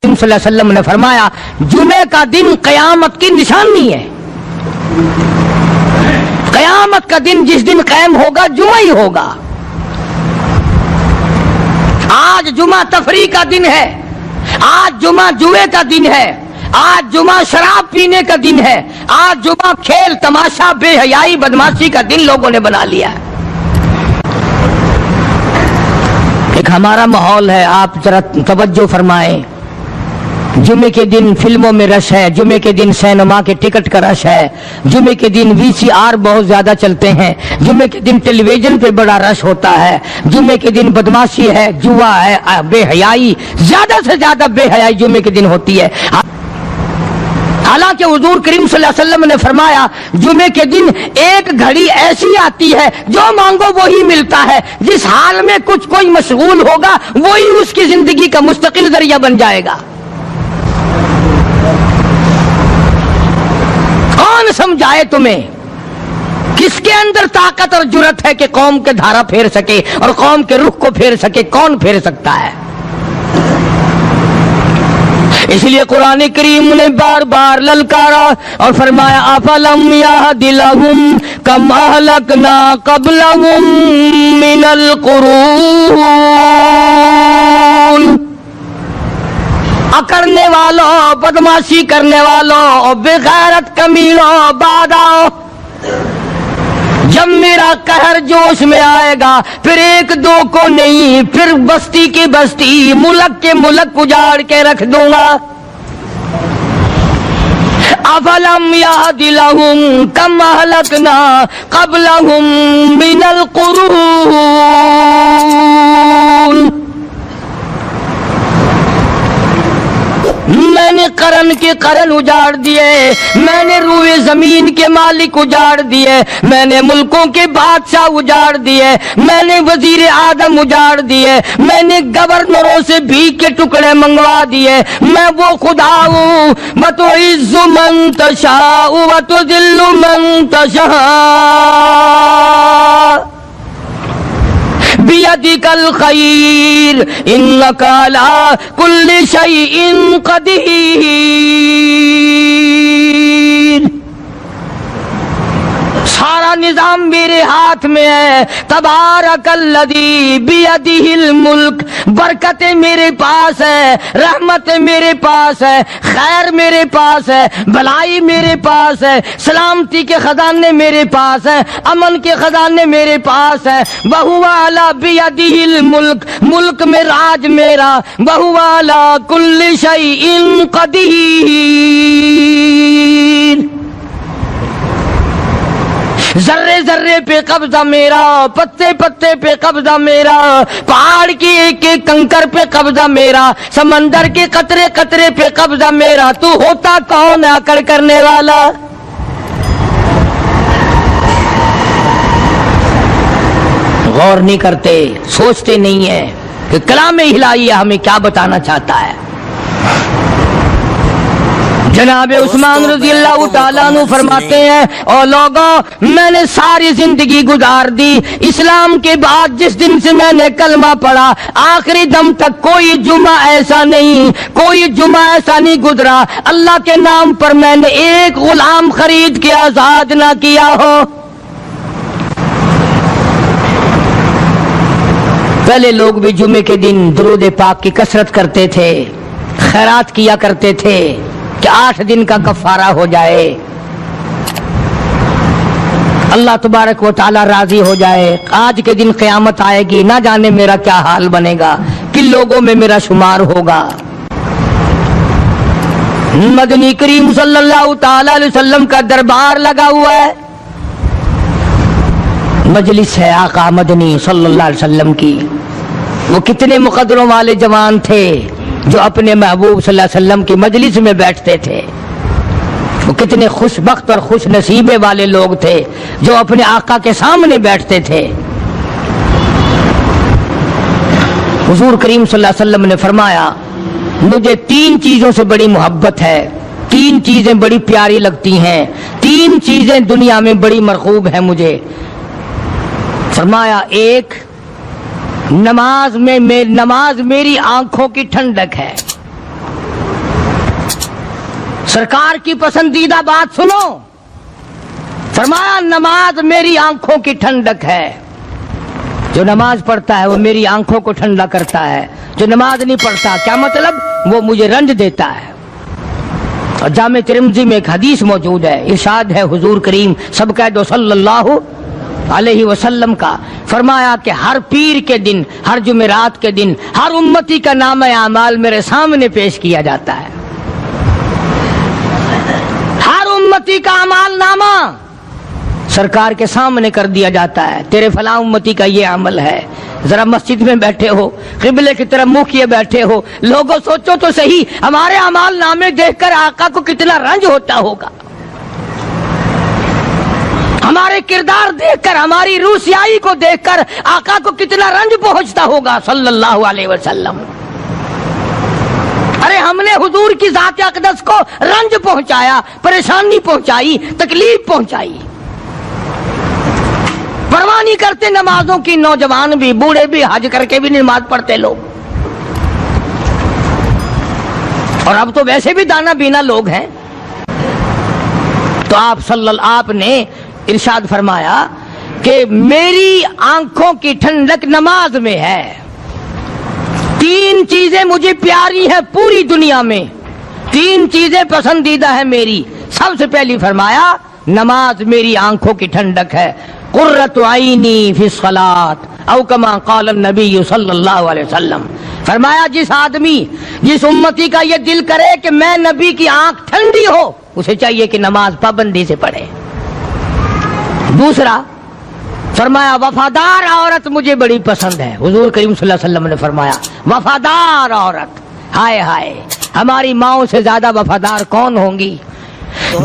صلی اللہ علیہ وسلم نے فرمایا جمعے کا دن قیامت کی نشانی ہے. قیامت کا دن جس دن قائم ہوگا جمعہ ہی ہوگا. آج جمعہ تفریح کا دن ہے، آج جمعہ جوئے کا دن ہے، آج جمعہ شراب پینے کا دن ہے، آج جمعہ کھیل تماشا بے حیائی بدماشی کا دن لوگوں نے بنا لیا ہے. ایک ہمارا ماحول ہے، آپ ذرا توجہ فرمائیں. جمعے کے دن فلموں میں رش ہے، جمعے کے دن سینما کے ٹکٹ کا رش ہے، جمعے کے دن VCR بہت زیادہ چلتے ہیں، جمعے کے دن ٹیلی ویژن پہ بڑا رش ہوتا ہے، جمعے کے دن بدماشی ہے، جوا ہے، بے حیائی، زیادہ سے زیادہ بے حیائی جمعے کے دن ہوتی ہے. حالانکہ حضور کریم صلی اللہ علیہ وسلم نے فرمایا جمعے کے دن ایک گھڑی ایسی آتی ہے جو مانگو وہی ملتا ہے. جس حال میں کوئی مشغول ہوگا وہی اس کی زندگی کا مستقل ذریعہ بن جائے گا. کون سمجھائے تمہیں؟ کس کے اندر طاقت اور جرأت ہے کہ قوم کے دھارا پھیر سکے اور قوم کے رخ کو پھیر سکے؟ کون پھیر سکتا ہے؟ اس لیے قرآن کریم نے بار بار للکارا اور فرمایا افلم یہد لہم کم اہلکنا قبلہم من القرون. اکڑنے والوں، بدماشی کرنے والوں، بغیرت کمینوں، بعد آؤ. جب میرا قہر جوش میں آئے گا پھر ایک دو کو نہیں، پھر بستی کی بستی، ملک کے ملک اجاڑ کے رکھ دوں گا. افلم یہد لہم کم اہلکنا قبلہم من القرون. میں نے قرن کے قرن اجاڑ دیے، میں نے روئے زمین کے مالک اجاڑ دیے، میں نے ملکوں کے بادشاہ اجاڑ دیے، میں نے وزیر اعظم اجاڑ دیے، میں نے گورنروں سے بھیک کے ٹکڑے منگوا دیے. میں وہ خدا ہوں وتعز من تشاء وتذل من تشاء بیدک الخیر انک علی کل شیء قدیر. سارا نظام میرے ہاتھ میں ہے. تبارک الذی بیدہ الملک. برکتیں میرے پاس ہے، رحمتیں میرے پاس ہے، خیر میرے پاس ہے، بھلائی میرے پاس ہے، سلامتی کے خزانے میرے پاس ہیں، امن کے خزانے میرے پاس ہے. وہو علی بیدہ الملک. ملک میں راج میرا. وہو علی کل شیء قدیر. ذرے ذرے پہ قبضہ میرا، پتے پتے پہ قبضہ میرا، پہاڑ کی ایک ایک کنکر پہ قبضہ میرا، سمندر کے قطرے قطرے پہ قبضہ میرا. تو ہوتا کون ہے اکڑ کرنے والا؟ غور نہیں کرتے، سوچتے نہیں ہیں کہ کلام الہی ہمیں کیا بتانا چاہتا ہے. جناب عثمان رضی اللہ تعالیٰ عنہ فرماتے ہیں او لوگوں، میں نے ساری زندگی گزار دی اسلام کے بعد جس دن سے میں نے کلمہ پڑھا آخری دم تک کوئی جمعہ ایسا نہیں، کوئی جمعہ ایسا نہیں گزرا اللہ کے نام پر میں نے ایک غلام خرید کے آزاد نہ کیا ہو. پہلے لوگ بھی جمعے کے دن درود پاک کی کثرت کرتے تھے، خیرات کیا کرتے تھے کہ 8 دن کا کفارہ ہو جائے، اللہ تبارک و تعالی راضی ہو جائے. آج کے دن قیامت آئے گی، نہ جانے میرا کیا حال بنے گا، کن لوگوں میں میرا شمار ہوگا. مدنی کریم صلی اللہ تعالی علیہ وسلم کا دربار لگا ہوا ہے، مجلس ہے آقا مدنی صلی اللہ علیہ وسلم کی. وہ کتنے مقدروں والے جوان تھے جو اپنے محبوب صلی اللہ علیہ وسلم کی مجلس میں بیٹھتے تھے. وہ کتنے خوش بخت اور خوش نصیبے والے لوگ تھے جو اپنے آقا کے سامنے بیٹھتے تھے. حضور کریم صلی اللہ علیہ وسلم نے فرمایا مجھے 3 چیزوں سے بڑی محبت ہے، 3 چیزیں بڑی پیاری لگتی ہیں، 3 چیزیں دنیا میں بڑی مرغوب ہیں مجھے. فرمایا ایک نماز میری آنکھوں کی ٹھنڈک ہے. سرکار کی پسندیدہ بات سنو، فرمایا نماز میری آنکھوں کی ٹھنڈک ہے، جو نماز پڑھتا ہے وہ میری آنکھوں کو ٹھنڈا کرتا ہے، جو نماز نہیں پڑھتا کیا مطلب؟ وہ مجھے رنج دیتا ہے۔ اور جامع ترمذی میں ایک حدیث موجود ہے، ارشاد ہے حضور کریم سب کہہ دو صلی اللہ علیہ وسلم کا، فرمایا کہ ہر پیر کے دن، ہر جمعرات کے دن ہر امتی کا نامہ اعمال میرے سامنے پیش کیا جاتا ہے، ہر امتی کا اعمال نامہ سرکار کے سامنے کر دیا جاتا ہے، تیرے فلاں امتی کا یہ عمل ہے۔ ذرا مسجد میں بیٹھے ہو، قبلے کی طرف منہ کیے بیٹھے ہو، لوگوں سوچو تو صحیح ہمارے اعمال نامے دیکھ کر آقا کو کتنا رنج ہوتا ہوگا، ہمارے کردار دیکھ کر، ہماری روح سیاہی کو دیکھ کر آقا کو کتنا رنج پہنچتا ہوگا صلی اللہ علیہ وسلم۔ ارے ہم نے حضور کی ذات اقدس کو رنج پہنچایا، پریشانی پہنچائی، تکلیف پہنچائی، پرواہ نہیں کرتے نمازوں کی، نوجوان بھی، بوڑھے بھی، حج کر کے بھی نماز پڑھتے لوگ، اور اب تو ویسے بھی دانا بینا لوگ ہیں۔ تو آپ نے ارشاد فرمایا کہ میری آنکھوں کی ٹھنڈک نماز میں ہے، تین چیزیں مجھے پیاری ہیں پوری دنیا میں، تین چیزیں پسندیدہ ہیں میری۔ سب سے پہلی فرمایا نماز میری آنکھوں کی ٹھنڈک ہے، قرۃ عینی فی الصلاۃ او کما قال النبی صلی اللہ علیہ وسلم، فرمایا جس آدمی، جس امتی کا یہ دل کرے کہ میں نبی کی آنکھ ٹھنڈی ہو، اسے چاہیے کہ نماز پابندی سے پڑھے۔ دوسرا فرمایا وفادار عورت مجھے بڑی پسند ہے، حضور کریم صلی اللہ علیہ وسلم نے فرمایا وفادار عورت، ہائے ہائے ہماری ماؤں سے زیادہ وفادار کون ہوں گی؟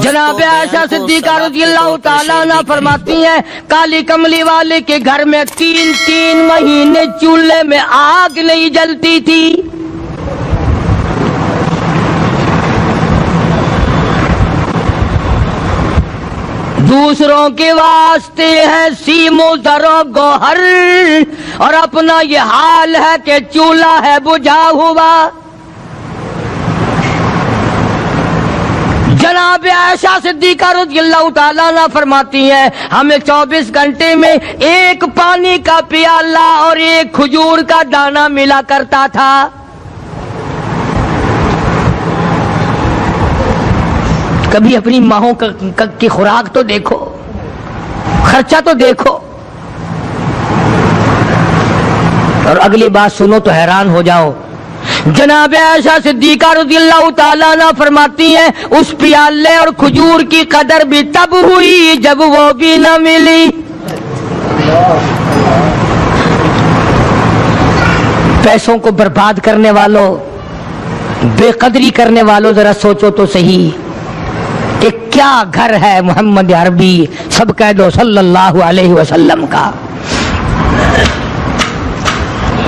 جناب عائشہ صدیقہ رضی اللہ تعالیٰ عنہ فرماتی ہیں کالی کملی والے کے گھر میں 3 مہینے چولہے میں آگ نہیں جلتی تھی، دوسروں کے واسطے ہے سیم و زر و گوہر، اور اپنا یہ حال ہے کہ چولہا ہے بجھا ہوا۔ جناب عائشہ صدیقہ رضی اللہ تعالیٰ عنہ فرماتی ہیں ہمیں 24 گھنٹے میں ایک پانی کا پیالہ اور ایک کھجور کا دانہ ملا کرتا تھا۔ کبھی اپنی ماہوں کی خوراک تو دیکھو، خرچہ تو دیکھو، اور اگلی بات سنو تو حیران ہو جاؤ۔ جناب عائشہ صدیقہ رضی اللہ تعالیٰ عنہ فرماتی ہیں اس پیالے اور کھجور کی قدر بھی تب ہوئی جب وہ بھی نہ ملی۔ پیسوں کو برباد کرنے والوں، بے قدری کرنے والوں، ذرا سوچو تو صحیح کہ کیا گھر ہے محمد عربی سب کہہ دو صلی اللہ علیہ وسلم کا۔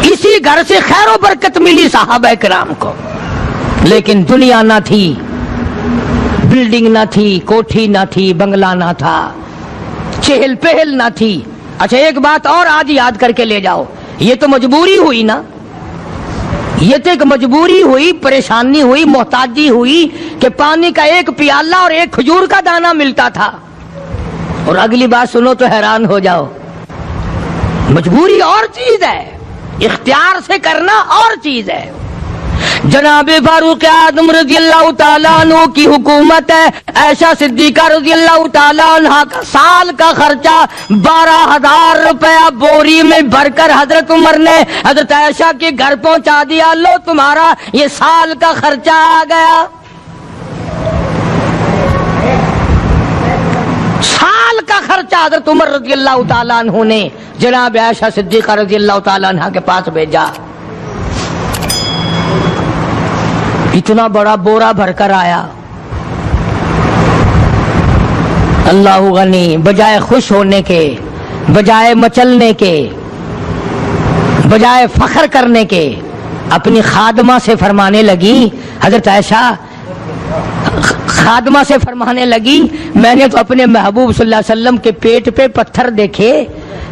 اسی گھر سے خیر و برکت ملی صحابہ کرام کو، لیکن دنیا نہ تھی، بلڈنگ نہ تھی، کوٹھی نہ تھی، بنگلہ نہ تھا، چہل پہل نہ تھی۔ اچھا ایک بات اور آج یاد کر کے لے جاؤ، یہ تو مجبوری ہوئی نا، یہ تو ایک مجبوری ہوئی، پریشانی ہوئی، محتاجی ہوئی کہ پانی کا ایک پیالہ اور ایک کھجور کا دانہ ملتا تھا۔ اور اگلی بات سنو تو حیران ہو جاؤ، مجبوری اور چیز ہے، اختیار سے کرنا اور چیز ہے۔ جناب فاروق اعظم رضی اللہ تعالیٰ عنہ کی حکومت ہے، عائشہ صدیقہ رضی اللہ تعالیٰ عنہ کا سال کا خرچہ 12,000 روپیہ بوری میں بھر کر حضرت عمر نے حضرت عائشہ کے گھر پہنچا دیا، لو تمہارا یہ سال کا خرچہ آ گیا۔ سال کا خرچہ حضرت عمر رضی اللہ تعالیٰ عنہ نے جناب عائشہ صدیقہ رضی اللہ تعالیٰ عنہ کے پاس بھیجا۔ اتنا بڑا بورا بھر کر آیا، اللہ غنی، بجائے خوش ہونے کے، بجائے مچلنے کے، بجائے فخر کرنے کے، اپنی خادمہ سے فرمانے لگی، حضرت عائشہ خادمہ سے فرمانے لگی میں نے تو اپنے محبوب صلی اللہ علیہ وسلم کے پیٹ پہ پتھر دیکھے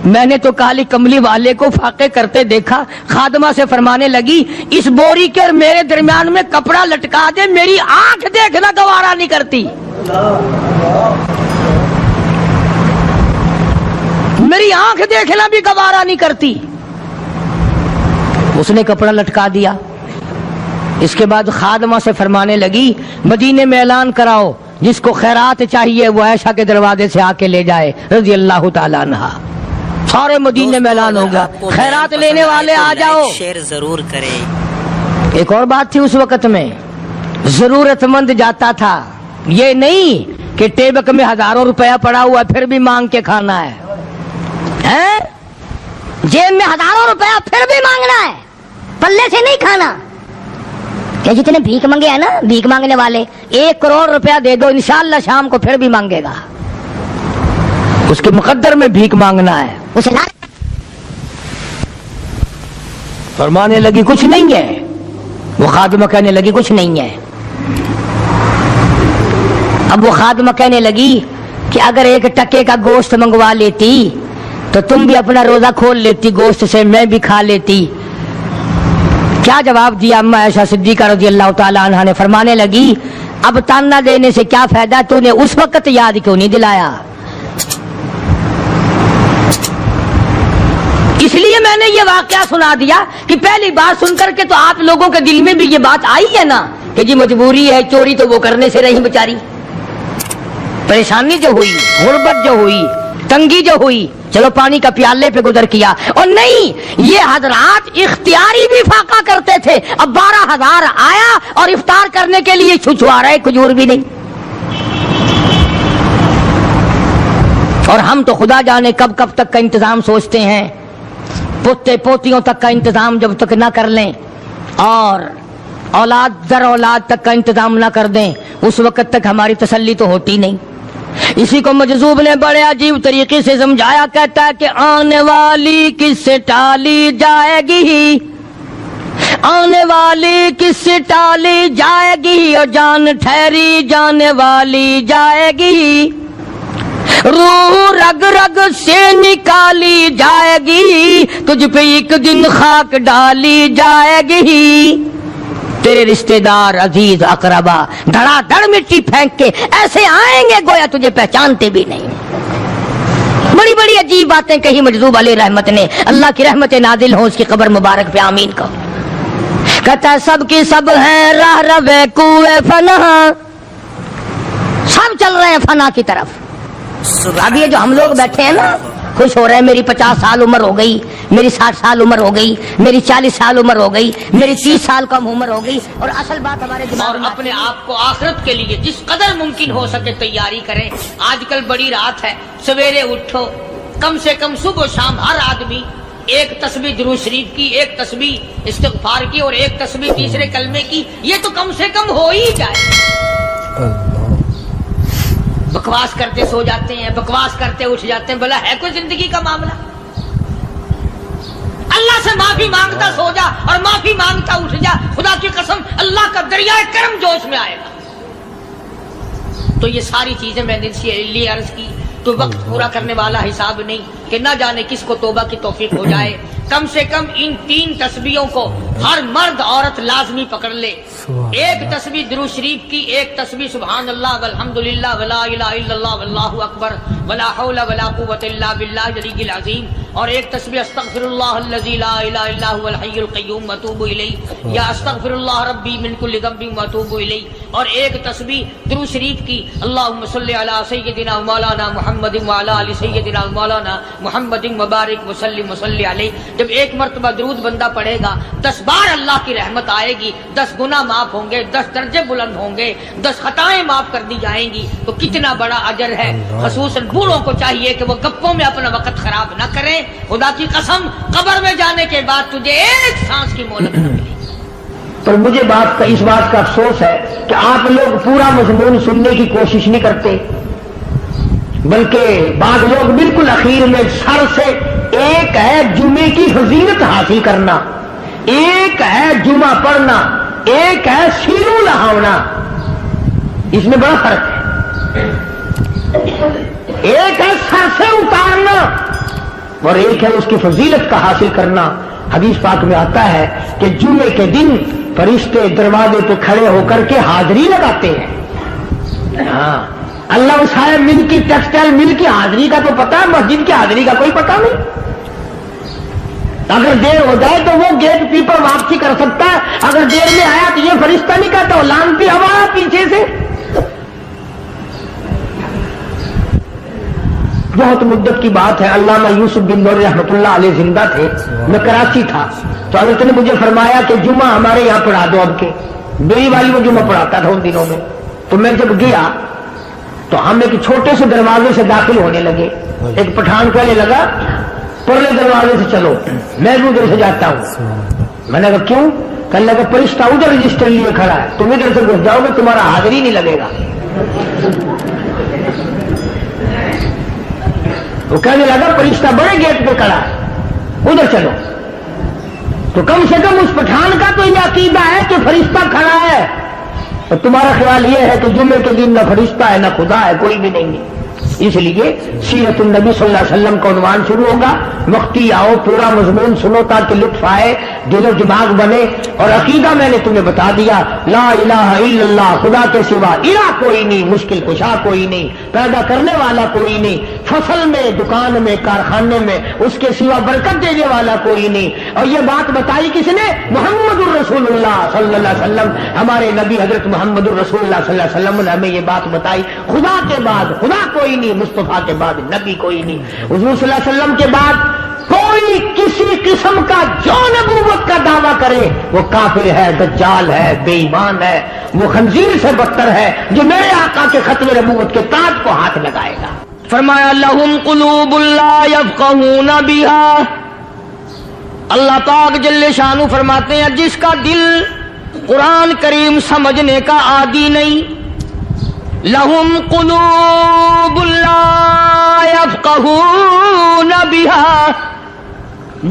میں نے تو کالی کملی والے کو فاقے کرتے دیکھا. خادمہ سے فرمانے لگی اس بوری کے اور میرے درمیان میں کپڑا لٹکا دے, میری آنکھ دیکھنا گوارا نہیں کرتی, میری آنکھ دیکھنا بھی گوارا نہیں کرتی. اس نے کپڑا لٹکا دیا. اس کے بعد خادمہ سے فرمانے لگی مدینے میں اعلان کراؤ جس کو خیرات چاہیے وہ عائشہ کے دروازے سے آ کے لے جائے رضی اللہ تعالیٰ عنہا. سارے مدینے میں اعلان ہوگا خیرات لینے والے آ جاؤ. شیئر ضرور کریں. ایک اور بات تھی اس وقت میں, ضرورت مند جاتا تھا, یہ نہیں کہ ٹیبک میں ہزاروں روپیہ پڑا ہوا پھر بھی مانگ کے کھانا ہے, جیب میں ہزاروں روپیہ پھر بھی مانگنا ہے, پلے سے نہیں کھانا. کہ جتنے بھیک مانگے ہیں نا, بھیک مانگنے والے, 1 کروڑ روپیہ دے دو انشاءاللہ شام کو پھر بھی مانگے گا. اس کے مقدر میں بھیک مانگنا ہے. اسے فرمانے لگی کچھ نہیں ہے. وہ خادمہ کہنے لگی کچھ نہیں ہے. اب وہ خادمہ کہنے لگی کہ اگر 1 ٹکے کا گوشت منگوا لیتی تو تم بھی اپنا روزہ کھول لیتی, گوشت سے میں بھی کھا لیتی. کیا جواب دیا اما عائشہ صدیقہ رضی اللہ تعالیٰ عنہا نے؟ فرمانے لگی اب تانا دینے سے کیا فائدہ, تو نے اس وقت یاد کیوں نہیں دلایا؟ اس لیے میں نے یہ واقعہ سنا دیا کہ پہلی بار سن کر کے تو آپ لوگوں کے دل میں بھی یہ بات آئی ہے نا کہ جی مجبوری ہے, چوری تو وہ کرنے سے رہی بیچاری, پریشانی جو ہوئی, غربت جو ہوئی, تنگی جو ہوئی, چلو پانی کا پیالے پہ گزر کیا. اور نہیں, یہ حضرات اختیاری بھی فاقہ کرتے تھے. اب 12,000 آیا اور افطار کرنے کے لیے چھچوا رہے, کھجور بھی نہیں. اور ہم تو خدا جانے کب کب تک کا انتظام سوچتے ہیں, پوتے پوتیوں تک کا انتظام جب تک نہ کر لیں اور اولاد در اولاد تک کا انتظام نہ کر دیں اس وقت تک ہماری تسلی تو ہوتی نہیں. اسی کو مجذوب نے بڑے عجیب طریقے سے سمجھایا, کہتا ہے کہ آنے والی کس سے ٹالی جائے گی, آنے والی کس سے ٹالی جائے گی, اور جان ٹھہری جانے والی جائے گی, روح رگ رگ سے نکالی جائے گی, تجھ پہ ایک دن خاک ڈالی جائے گی. تیرے رشتہ دار عزیز اقربا دھڑا دھڑ مٹی پھینک کے ایسے آئیں گے گویا تجھے پہچانتے بھی نہیں. بڑی بڑی عجیب باتیں کہی مجذوب علیہ رحمت نے. اللہ کی رحمت نازل ہو اس کی قبر مبارک پہ, آمین کا. کہتا ہے سب کی سب ہیں راہ روے کوئے فنا, سب چل رہے ہیں فنا کی طرف. اب یہ جو ہم لوگ بیٹھے ہیں نا خوش ہو رہے ہیں, میری 50 سال عمر ہو گئی, میری 60 سال عمر ہو گئی, میری 40 سال عمر ہو گئی, میری 30 سال کم عمر ہو گئی. اور اصل بات ہمارے دماغ میں, اپنے آپ کو آخرت کے لیے جس قدر ممکن ہو سکے تیاری کریں. آج کل بڑی رات ہے, سویرے اٹھو, کم سے کم صبح و شام ہر آدمی 1 تسبیح درود شریف کی, 1 تسبیح استغفار کی, اور 1 تسبیح تیسرے کلمے کی. یہ تو کم سے کم ہو ہی جائے. بکواس کرتے سو جاتے ہیں, بکواس کرتے اٹھ جاتے ہیں. بھلا ہے کوئی زندگی کا معاملہ؟ اللہ سے معافی مانگتا سو جا اور معافی مانگتا اٹھ جا, خدا کی قسم اللہ کا دریائے کرم جوش میں آئے گا. تو یہ ساری چیزیں میں نے لیے عرض کی تو وقت پورا کرنے والا حساب نہیں کہ نہ جانے کس کو توبہ کی توفیق ہو جائے. کم سے کم ان 3 تسبیحوں کو ہر مرد عورت لازمی پکڑ لے. 1 تسبیح درود شریف کی, 1 تسبیح سبحان اللہ والحمدللہ ولا الہ الا اللہ واللہ اکبر ولا حول ولا قوت الا باللہ العلی العظیم, اور 1 تسبیح استغفر اللہ الذی لا الہ الا هو الحی القیوم واتوب الیہ یا استغفر اللہ ربی من کل ذنب واتوب الیہ, اور 1 تسبیح درود شریف کی اللہم صلی علی سیدنا مولانا محمد وعلی آل سیدنا مولانا محمد مبارک وسلم وصلی علیہ. جب 1 مرتبہ درود بندہ پڑھے گا 10 بار اللہ کی رحمت آئے گی, 10 گناہ معاف ہوں گے, 10 درجے بلند ہوں گے, 10 خطائیں معاف کر دی جائیں گی. تو کتنا بڑا اجر ہے. خصوصاً بوڑھوں کو چاہیے کہ وہ گپوں میں اپنا وقت خراب نہ کریں. خدا کی قسم قبر میں جانے کے بعد تجھے 1 سانس کی مہلت نہ ملے. پر مجھے اس بات کا افسوس ہے کہ آپ لوگ پورا مضمون سننے کی کوشش نہیں کرتے, بلکہ بعض لوگ بالکل اخیر میں سر سے, ایک ہے جمعے کی فضیلت حاصل کرنا, ایک ہے جمعہ پڑھنا, ایک ہے سینوں لہاونا, اس میں بڑا فرق ہے. ایک ہے سر سے اتارنا, اور ایک ہے اس کی فضیلت کا حاصل کرنا. حدیث پاک میں آتا ہے کہ جمعے کے دن فرشتے دروازے پہ کھڑے ہو کر کے حاضری لگاتے ہیں. ہاں اللہ صاحب مل کی ٹیکسٹائل مل کی حاضری کا تو پتا ہے, مسجد کی حاضری کا کوئی پتا نہیں. اگر دیر ہو جائے تو وہ گیٹ کیپر واپسی کر سکتا ہے, اگر دیر میں آیا تو یہ فرشتہ نہیں کہتا وہ لانتی ہوا پیچھے سے. بہت مدت کی بات ہے, علامہ یوسف بن نور رحمۃ اللہ علیہ زندہ تھے, میں کراچی تھا, تو حضرت نے مجھے فرمایا کہ جمعہ ہمارے یہاں پڑھا دو. اب کے میری والی وہ جمعہ پڑھاتا تھا ان دنوں میں. تو میں جب گیا تو ہم ایک چھوٹے سے دروازے سے داخل ہونے لگے. ایک پٹھان کہنے لگا پرلے دروازے سے چلو, میں بھی ادھر سے جاتا ہوں. میں نے کہا کیوں؟ کہنے لگا فرشتہ ادھر رجسٹر لیے کھڑا ہے, تم ادھر سے گھس جاؤ گے تمہارا حاضری نہیں لگے گا. وہ کہنے لگا فرشتہ بڑے گیٹ پہ کھڑا ہے, ادھر چلو. تو کم سے کم اس پٹھان کا تو یہ عقیدہ ہے کہ فرشتہ کھڑا ہے, اور تمہارا خیال یہ ہے کہ جمعے کے دن نہ فرشتہ ہے نہ خدا ہے, کوئی بھی نہیں ہے. اس لیے سیرت النبی صلی اللہ علیہ وسلم کا عنوان شروع ہوگا. وقتی آؤ, پورا مضمون سنو تاکہ لطف آئے, دل و دماغ بنے. اور عقیدہ میں نے تمہیں بتا دیا, لا الہ الا اللہ, خدا کے سوا الہ کوئی نہیں, مشکل کشا کوئی نہیں, پیدا کرنے والا کوئی نہیں, فصل میں, دکان میں, کارخانے میں اس کے سوا برکت دینے والا کوئی نہیں. اور یہ بات بتائی کس نے؟ محمد الرسول اللہ صلی اللہ علیہ وسلم. ہمارے نبی حضرت محمد الرسول اللہ صلی اللہ علیہ وسلم نے ہمیں یہ بات بتائی. خدا کے بعد خدا کوئی نہیں, مصطفیٰ کے بعد نبی کوئی نہیں. حضور صلی اللہ علیہ وسلم کے بعد کوئی کسی قسم کا جو نبوت کا دعویٰ کرے وہ کافر ہے, دجال ہے, بے ایمان ہے, وہ خنزیر سے بدتر ہے جو میرے آقا کے ختم نبوت کے تاج کو ہاتھ لگائے گا. فرمایا لہم قلوب لا یفقہون بہا. اللہ پاک جل شانہ فرماتے ہیں جس کا دل قرآن کریم سمجھنے کا عادی نہیں, لہم قلوب لا یفقہون بہا,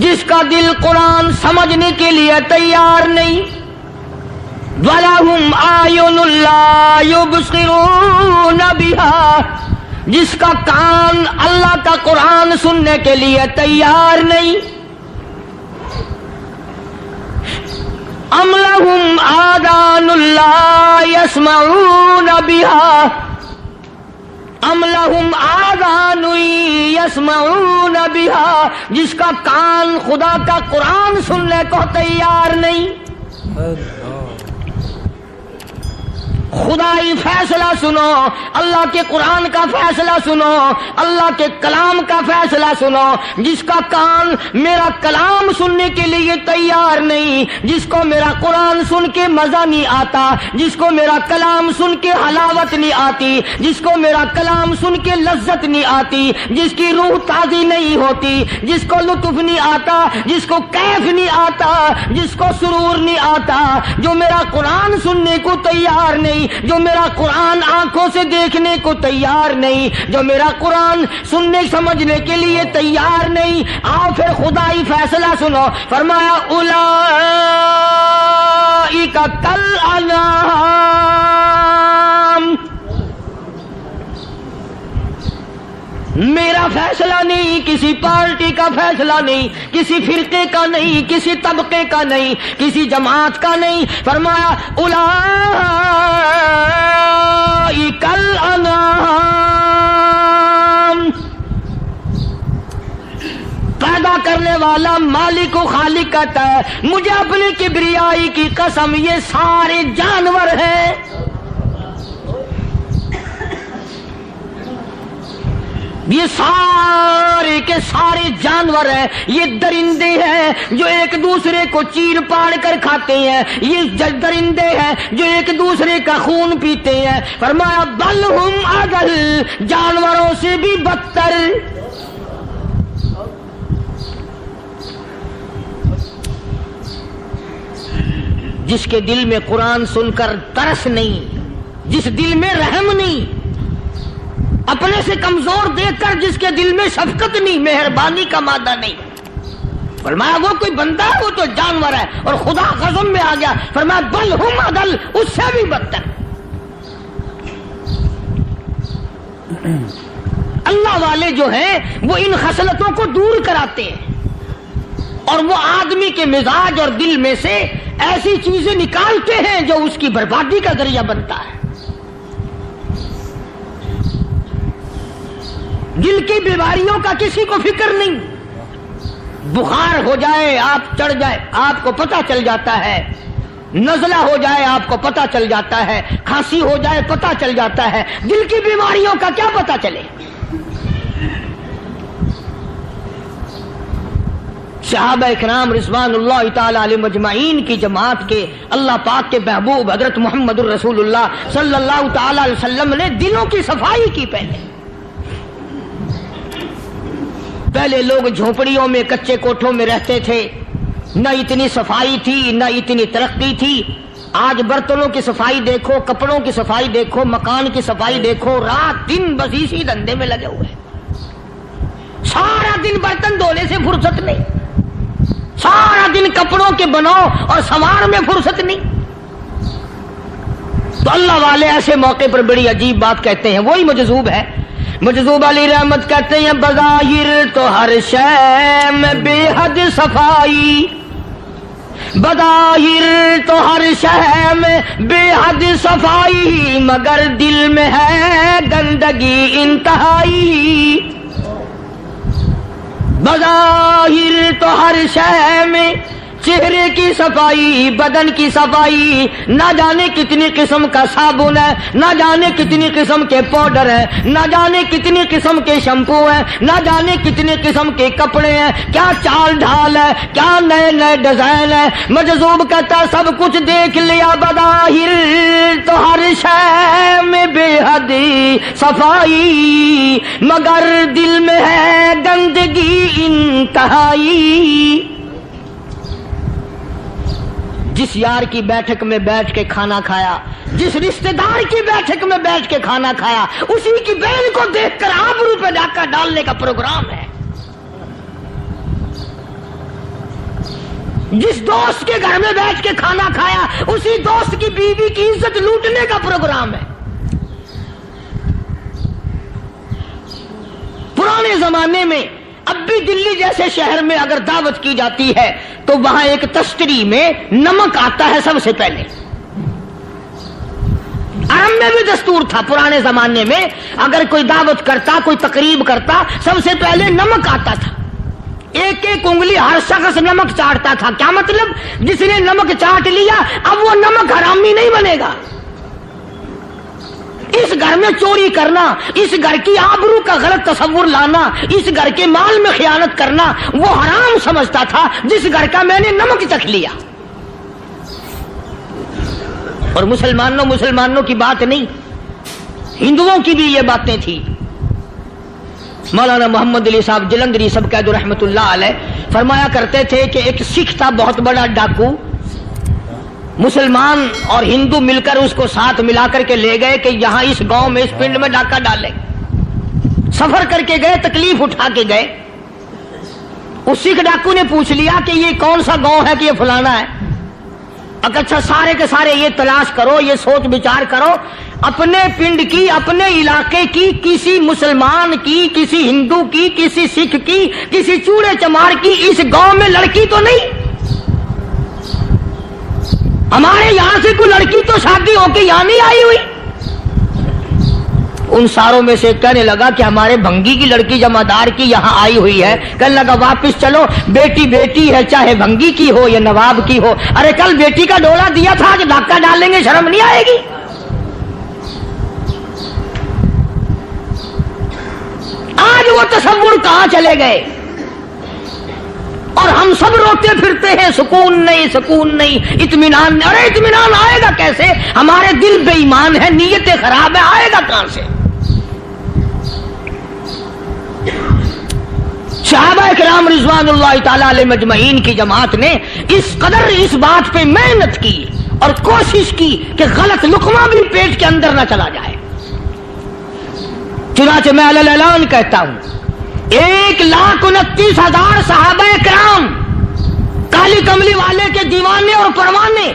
جس کا دل قرآن سمجھنے کے لیے تیار نہیں, وَلَهُمْ أَعْيُنٌ لَا يُبْصِرُونَ بِهَا, جس کا کان اللہ کا قرآن سننے کے لیے تیار نہیں, أَمْ لَهُمْ آذَانٌ لَا يَسْمَعُونَ بِهَا, ام لہم آذان یسمعون بہا, جس کا کان خدا کا قرآن سننے کو تیار نہیں. خدائی فیصلہ سنو, اللہ کے قرآن کا فیصلہ سنو, اللہ کے کلام کا فیصلہ سنو. جس کا کان میرا کلام سننے کے لیے تیار نہیں, جس کو میرا قرآن سن کے مزہ نہیں آتا, جس کو میرا کلام سن کے حلاوت نہیں آتی, جس کو میرا کلام سن کے لذت نہیں آتی, جس کی روح تازی نہیں ہوتی, جس کو لطف نہیں آتا, جس کو کیف نہیں آتا, جس کو سرور نہیں آتا, جو میرا قرآن سننے کو تیار نہیں, جو میرا قرآن آنکھوں سے دیکھنے کو تیار نہیں, جو میرا قرآن سننے سمجھنے کے لیے تیار نہیں. آؤ پھر خدائی فیصلہ سنو. فرمایا اولئک کالانعام, میرا فیصلہ نہیں, کسی پارٹی کا فیصلہ نہیں, کسی فرقے کا نہیں, کسی طبقے کا نہیں, کسی جماعت کا نہیں. فرمایا اولئک الانعام, پیدا کرنے والا مالک و خالق کہتا ہے مجھے اپنی کبریائی کی قسم یہ سارے جانور ہیں. یہ سارے کے سارے جانور ہیں, یہ درندے ہیں جو ایک دوسرے کو چیر پاڑ کر کھاتے ہیں, یہ درندے ہیں جو ایک دوسرے کا خون پیتے ہیں. فرمایا بل ہم اضل, جانوروں سے بھی بدتر. جس کے دل میں قرآن سن کر ترس نہیں, جس دل میں رحم نہیں, اپنے سے کمزور دیکھ کر جس کے دل میں شفقت نہیں, مہربانی کا مادہ نہیں. فرمایا وہ کوئی بندہ ہے, وہ تو جانور ہے. اور خدا غضب میں آ گیا, فرمایا بل ہم اضل, اس سے بھی بدتر. اللہ اللہ والے جو ہیں وہ ان خصلتوں کو دور کراتے ہیں اور وہ آدمی کے مزاج اور دل میں سے ایسی چیزیں نکالتے ہیں جو اس کی بربادی کا ذریعہ بنتا ہے. دل کی بیماریوں کا کسی کو فکر نہیں. بخار ہو جائے آپ چڑھ جائے آپ کو پتہ چل جاتا ہے, نزلہ ہو جائے آپ کو پتہ چل جاتا ہے, کھانسی ہو جائے پتہ چل جاتا ہے. دل کی بیماریوں کا کیا پتہ چلے؟ صحابہ اکرام رضوان اللہ تعالی علیہم اجمعین کی جماعت کے اللہ پاک کے محبوب حضرت محمد الرسول اللہ صلی اللہ تعالی علیہ وسلم نے دلوں کی صفائی کی. پہلے لوگ جھونپڑیوں میں کچے کوٹھوں میں رہتے تھے, نہ اتنی صفائی تھی نہ اتنی ترقی تھی. آج برتنوں کی صفائی دیکھو, کپڑوں کی صفائی دیکھو, مکان کی صفائی دیکھو, رات دن بس اسی دھندے میں لگے ہوئے. سارا دن برتن دھونے سے فرصت نہیں, سارا دن کپڑوں کے بناؤ اور سنوار میں فرصت نہیں. تو اللہ والے ایسے موقع پر بڑی عجیب بات کہتے ہیں. وہی مجذوب ہے, مجذوب علی رحمت کہتے ہیں بظاہر تو ہر شے میں بے حد صفائی, بظاہر تو ہر شے میں بے حد صفائی, مگر دل میں ہے گندگی انتہائی. بظاہر تو ہر شے میں چہرے کی صفائی, بدن کی صفائی, نہ جانے کتنی قسم کا صابن ہے, نہ جانے کتنی قسم کے پاؤڈر ہیں, نہ جانے کتنی قسم کے شیمپو ہیں, نہ جانے کتنی قسم کے کپڑے ہیں, کیا چال ڈھال ہے, کیا نئے نئے ڈیزائن ہے. مجذوب کہتا سب کچھ دیکھ لیا, بظاہر تو ہر شے میں بے حد صفائی, مگر دل میں ہے گندگی انتہائی. جس یار کی بیٹھک میں بیٹھ کے کھانا کھایا, جس رشتہ دار کی بیٹھک میں بیٹھ کے کھانا کھایا, اسی کی بہن کو دیکھ کر آبرو پہ ڈاکہ ڈالنے کا پروگرام ہے. جس دوست کے گھر میں بیٹھ کے کھانا کھایا, اسی دوست کی بیوی کی عزت لوٹنے کا پروگرام ہے. پرانے زمانے میں اب بھی دلی جیسے شہر میں اگر دعوت کی جاتی ہے تو وہاں ایک تشتری میں نمک آتا ہے سب سے پہلے. عرب میں بھی دستور تھا پرانے زمانے میں, اگر کوئی دعوت کرتا, کوئی تقریب کرتا, سب سے پہلے نمک آتا تھا. ایک ایک انگلی ہر شخص نمک چاٹتا تھا. کیا مطلب؟ جس نے نمک چاٹ لیا اب وہ نمک حرامی نہیں بنے گا. اس گھر میں چوری کرنا, اس گھر کی آبرو کا غلط تصور لانا, اس گھر کے مال میں خیانت کرنا وہ حرام سمجھتا تھا جس گھر کا میں نے نمک چکھ لیا. اور مسلمانوں کی بات نہیں, ہندوؤں کی بھی یہ باتیں تھی. مولانا محمد علی صاحب جلندری سب قید رحمت اللہ علیہ فرمایا کرتے تھے کہ ایک سکھ تھا بہت بڑا ڈاکو, مسلمان اور ہندو مل کر اس کو ساتھ ملا کر کے لے گئے کہ یہاں اس گاؤں میں اس پنڈ میں ڈاکہ ڈالیں. سفر کر کے گئے, تکلیف اٹھا کے گئے. اس سکھ ڈاکو نے پوچھ لیا کہ یہ کون سا گاؤں ہے کہ یہ فلانا ہے. اچھا سارے کے سارے یہ تلاش کرو, یہ سوچ بچار کرو, اپنے پنڈ کی, اپنے علاقے کی, کسی مسلمان کی, کسی ہندو کی, کسی سکھ کی, کسی چوڑے چمار کی اس گاؤں میں لڑکی تو نہیں. ہمارے یہاں سے کوئی لڑکی تو شادی ہو کے یہاں نہیں آئی ہوئی. ان ساروں میں سے کہنے لگا کہ ہمارے بھنگی کی لڑکی جمعدار کی یہاں آئی ہوئی ہے. کہنے لگا واپس چلو, بیٹی بیٹی ہے چاہے بھنگی کی ہو یا نواب کی ہو. ارے کل بیٹی کا ڈولا دیا تھا, آج ڈاکہ ڈالیں گے, شرم نہیں آئے گی؟ آج وہ تصور کہاں چلے گئے اور ہم سب روتے پھرتے ہیں, سکون نہیں, سکون نہیں, اطمینان نہیں. ارے اطمینان آئے گا کیسے؟ ہمارے دل بے ایمان ہے, نیتیں خراب ہے, آئے گا کہاں سے؟ صحابہ کرام رضوان اللہ تعالی علیہ مجمعین کی جماعت نے اس قدر اس بات پہ محنت کی اور کوشش کی کہ غلط لقمہ بھی پیٹ کے اندر نہ چلا جائے. چنانچہ میں علی اعلان کہتا ہوں 1,29,000 صحابہ کرام کالی کملی والے کے دیوانے اور پروانے,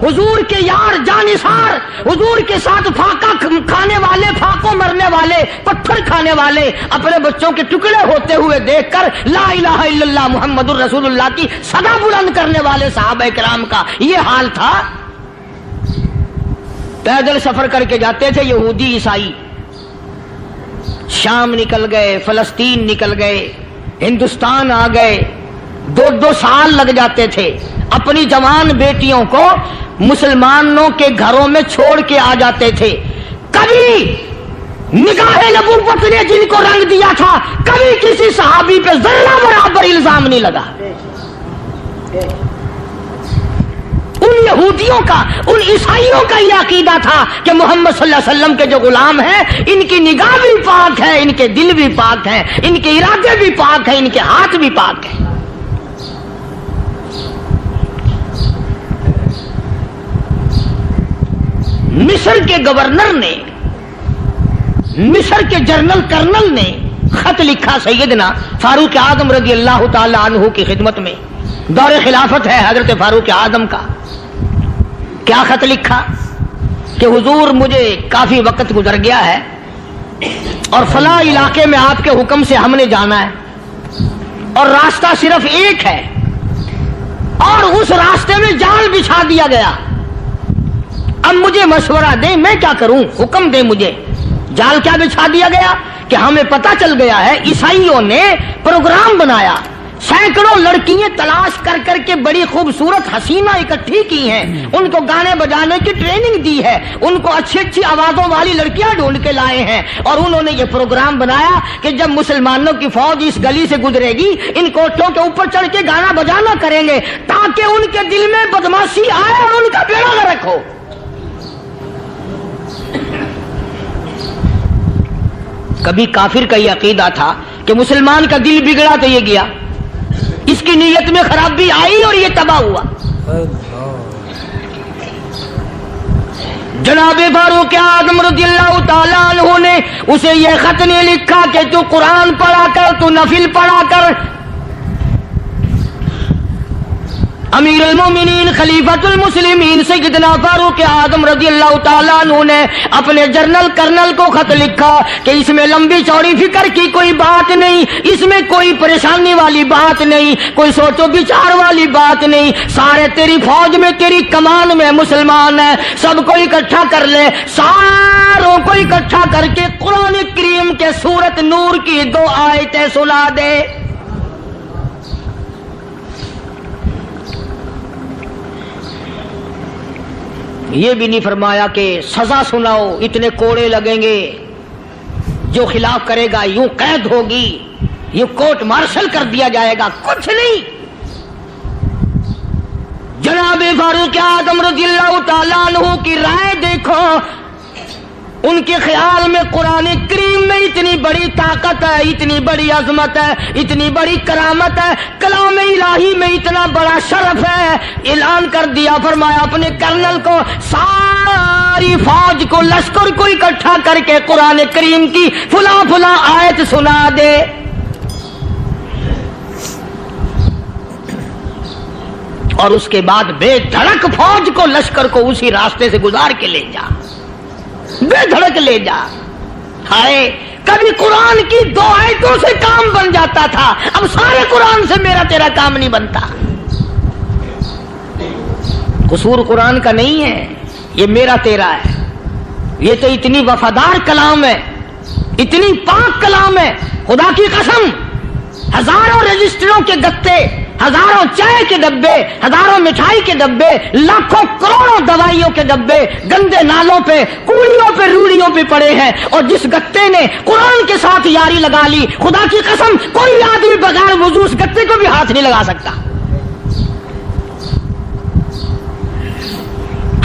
حضور کے یار جانثار حضور کے ساتھ فاقہ کھانے والے، فاقوں مرنے والے، پتھر کھانے والے اپنے بچوں کے ٹکڑے ہوتے ہوئے دیکھ کر لا الہ الا اللہ محمد الرسول اللہ کی صدا بلند کرنے والے صحابہ کرام کا یہ حال تھا۔ پیدل سفر کر کے جاتے تھے یہودی عیسائی، شام نکل گئے، فلسطین نکل گئے، ہندوستان آ گئے، 2 سال لگ جاتے تھے، اپنی جوان بیٹیوں کو مسلمانوں کے گھروں میں چھوڑ کے آ جاتے تھے۔ کبھی نگاہ نبوت نے جن کو رنگ دیا تھا، کبھی کسی صحابی پہ ذرہ برابر الزام نہیں لگا۔ ان یہودیوں کا، ان عیسائیوں کا یہ عقیدہ تھا کہ محمد صلی اللہ علیہ وسلم کے جو غلام ہیں ان کی نگاہ بھی پاک ہے، ان کے دل بھی پاک ہیں، ان کے ارادے بھی پاک ہیں، ان کے ہاتھ بھی پاک ہیں۔ مصر کے گورنر نے، مصر کے جنرل کرنل نے خط لکھا سیدنا فاروق اعظم رضی اللہ تعالی عنہ کی خدمت میں، دور خلافت ہے حضرت فاروق اعظم کا۔ کیا خط لکھا کہ حضور مجھے کافی وقت گزر گیا ہے اور فلاں علاقے میں آپ کے حکم سے ہم نے جانا ہے اور راستہ صرف ایک ہے اور اس راستے میں جال بچھا دیا گیا۔ اب مجھے مشورہ دیں میں کیا کروں، حکم دیں مجھے۔ جال کیا بچھا دیا گیا کہ ہمیں پتہ چل گیا ہے عیسائیوں نے پروگرام بنایا، سینکڑوں لڑکیاں تلاش کر کر کے بڑی خوبصورت حسینہ اکٹھی کی ہیں، ان کو گانے بجانے کی ٹریننگ دی ہے، ان کو اچھی اچھی آوازوں والی لڑکیاں ڈھونڈ کے لائے ہیں، اور انہوں نے یہ پروگرام بنایا کہ جب مسلمانوں کی فوج اس گلی سے گزرے گی ان کوٹھوں کے اوپر چڑھ کے گانا بجانا کریں گے تاکہ ان کے دل میں بدماشی آئے اور ان کا بیڑا غرق ہو۔ کبھی کافر کا یہ عقیدہ تھا کہ مسلمان کا دل بگڑا تو یہ گیا، اس کی نیت میں خرابی آئی اور یہ تباہ ہوا۔ جناب فاروق اعظم رضی اللہ تعالیٰ عنہ نے اسے یہ خط نہیں لکھا کہ تو قرآن پڑھا کر، تو نفل پڑھا کر۔ امیر المومنین خلیفۃ المسلمین سیدنا فاروق اعظم رضی اللہ تعالیٰ عنہ نے اپنے جنرل کرنل کو خط لکھا کہ اس میں لمبی چوڑی فکر کی کوئی بات نہیں، اس میں کوئی پریشانی والی بات نہیں، کوئی سوچ و بچار والی بات نہیں، سارے تیری فوج میں، تیری کمان میں مسلمان ہیں، سب کو اکٹھا کر لے، ساروں کو اکٹھا کر کے قرآن کریم کے سورت نور کی 2 آیتیں سنا دے۔ یہ بھی نہیں فرمایا کہ سزا سناؤ، اتنے کوڑے لگیں گے، جو خلاف کرے گا یوں قید ہوگی، یوں کورٹ مارشل کر دیا جائے گا، کچھ نہیں۔ جناب فاروق اعظم رضی اللہ تعالیٰ عنہ کی رائے دیکھو، ان کے خیال میں قرآن کریم میں اتنی بڑی طاقت ہے، اتنی بڑی عظمت ہے، اتنی بڑی کرامت ہے، کلام الہی میں اتنا بڑا شرف ہے۔ اعلان کر دیا، فرمایا اپنے کرنل کو ساری فوج کو، لشکر کو اکٹھا کر کے قرآن کریم کی فلاں فلاں آیت سنا دے۔ اور اس کے بعد بے دھڑک فوج کو، لشکر کو اسی راستے سے گزار کے لے جا، بے دھڑک لے جا۔ ہائے کبھی قرآن کی 2 آیتوں سے کام بن جاتا تھا، اب سارے قرآن سے میرا تیرا کام نہیں بنتا۔ قصور قرآن کا نہیں ہے، یہ میرا تیرا ہے۔ یہ تو اتنی وفادار کلام ہے، اتنی پاک کلام ہے، خدا کی قسم ہزاروں رجسٹروں کے گتے، ہزاروں چائے کے ڈبے، ہزاروں مٹھائی کے ڈبے، لاکھوں کروڑوں دوائیوں کے ڈبے گندے نالوں پہ، کوڑیوں پہ، روڑیوں پہ پڑے ہیں، اور جس گتے نے قرآن کے ساتھ یاری لگا لی، خدا کی قسم کوئی آدمی بغیر وضو اس گتے کو بھی ہاتھ نہیں لگا سکتا۔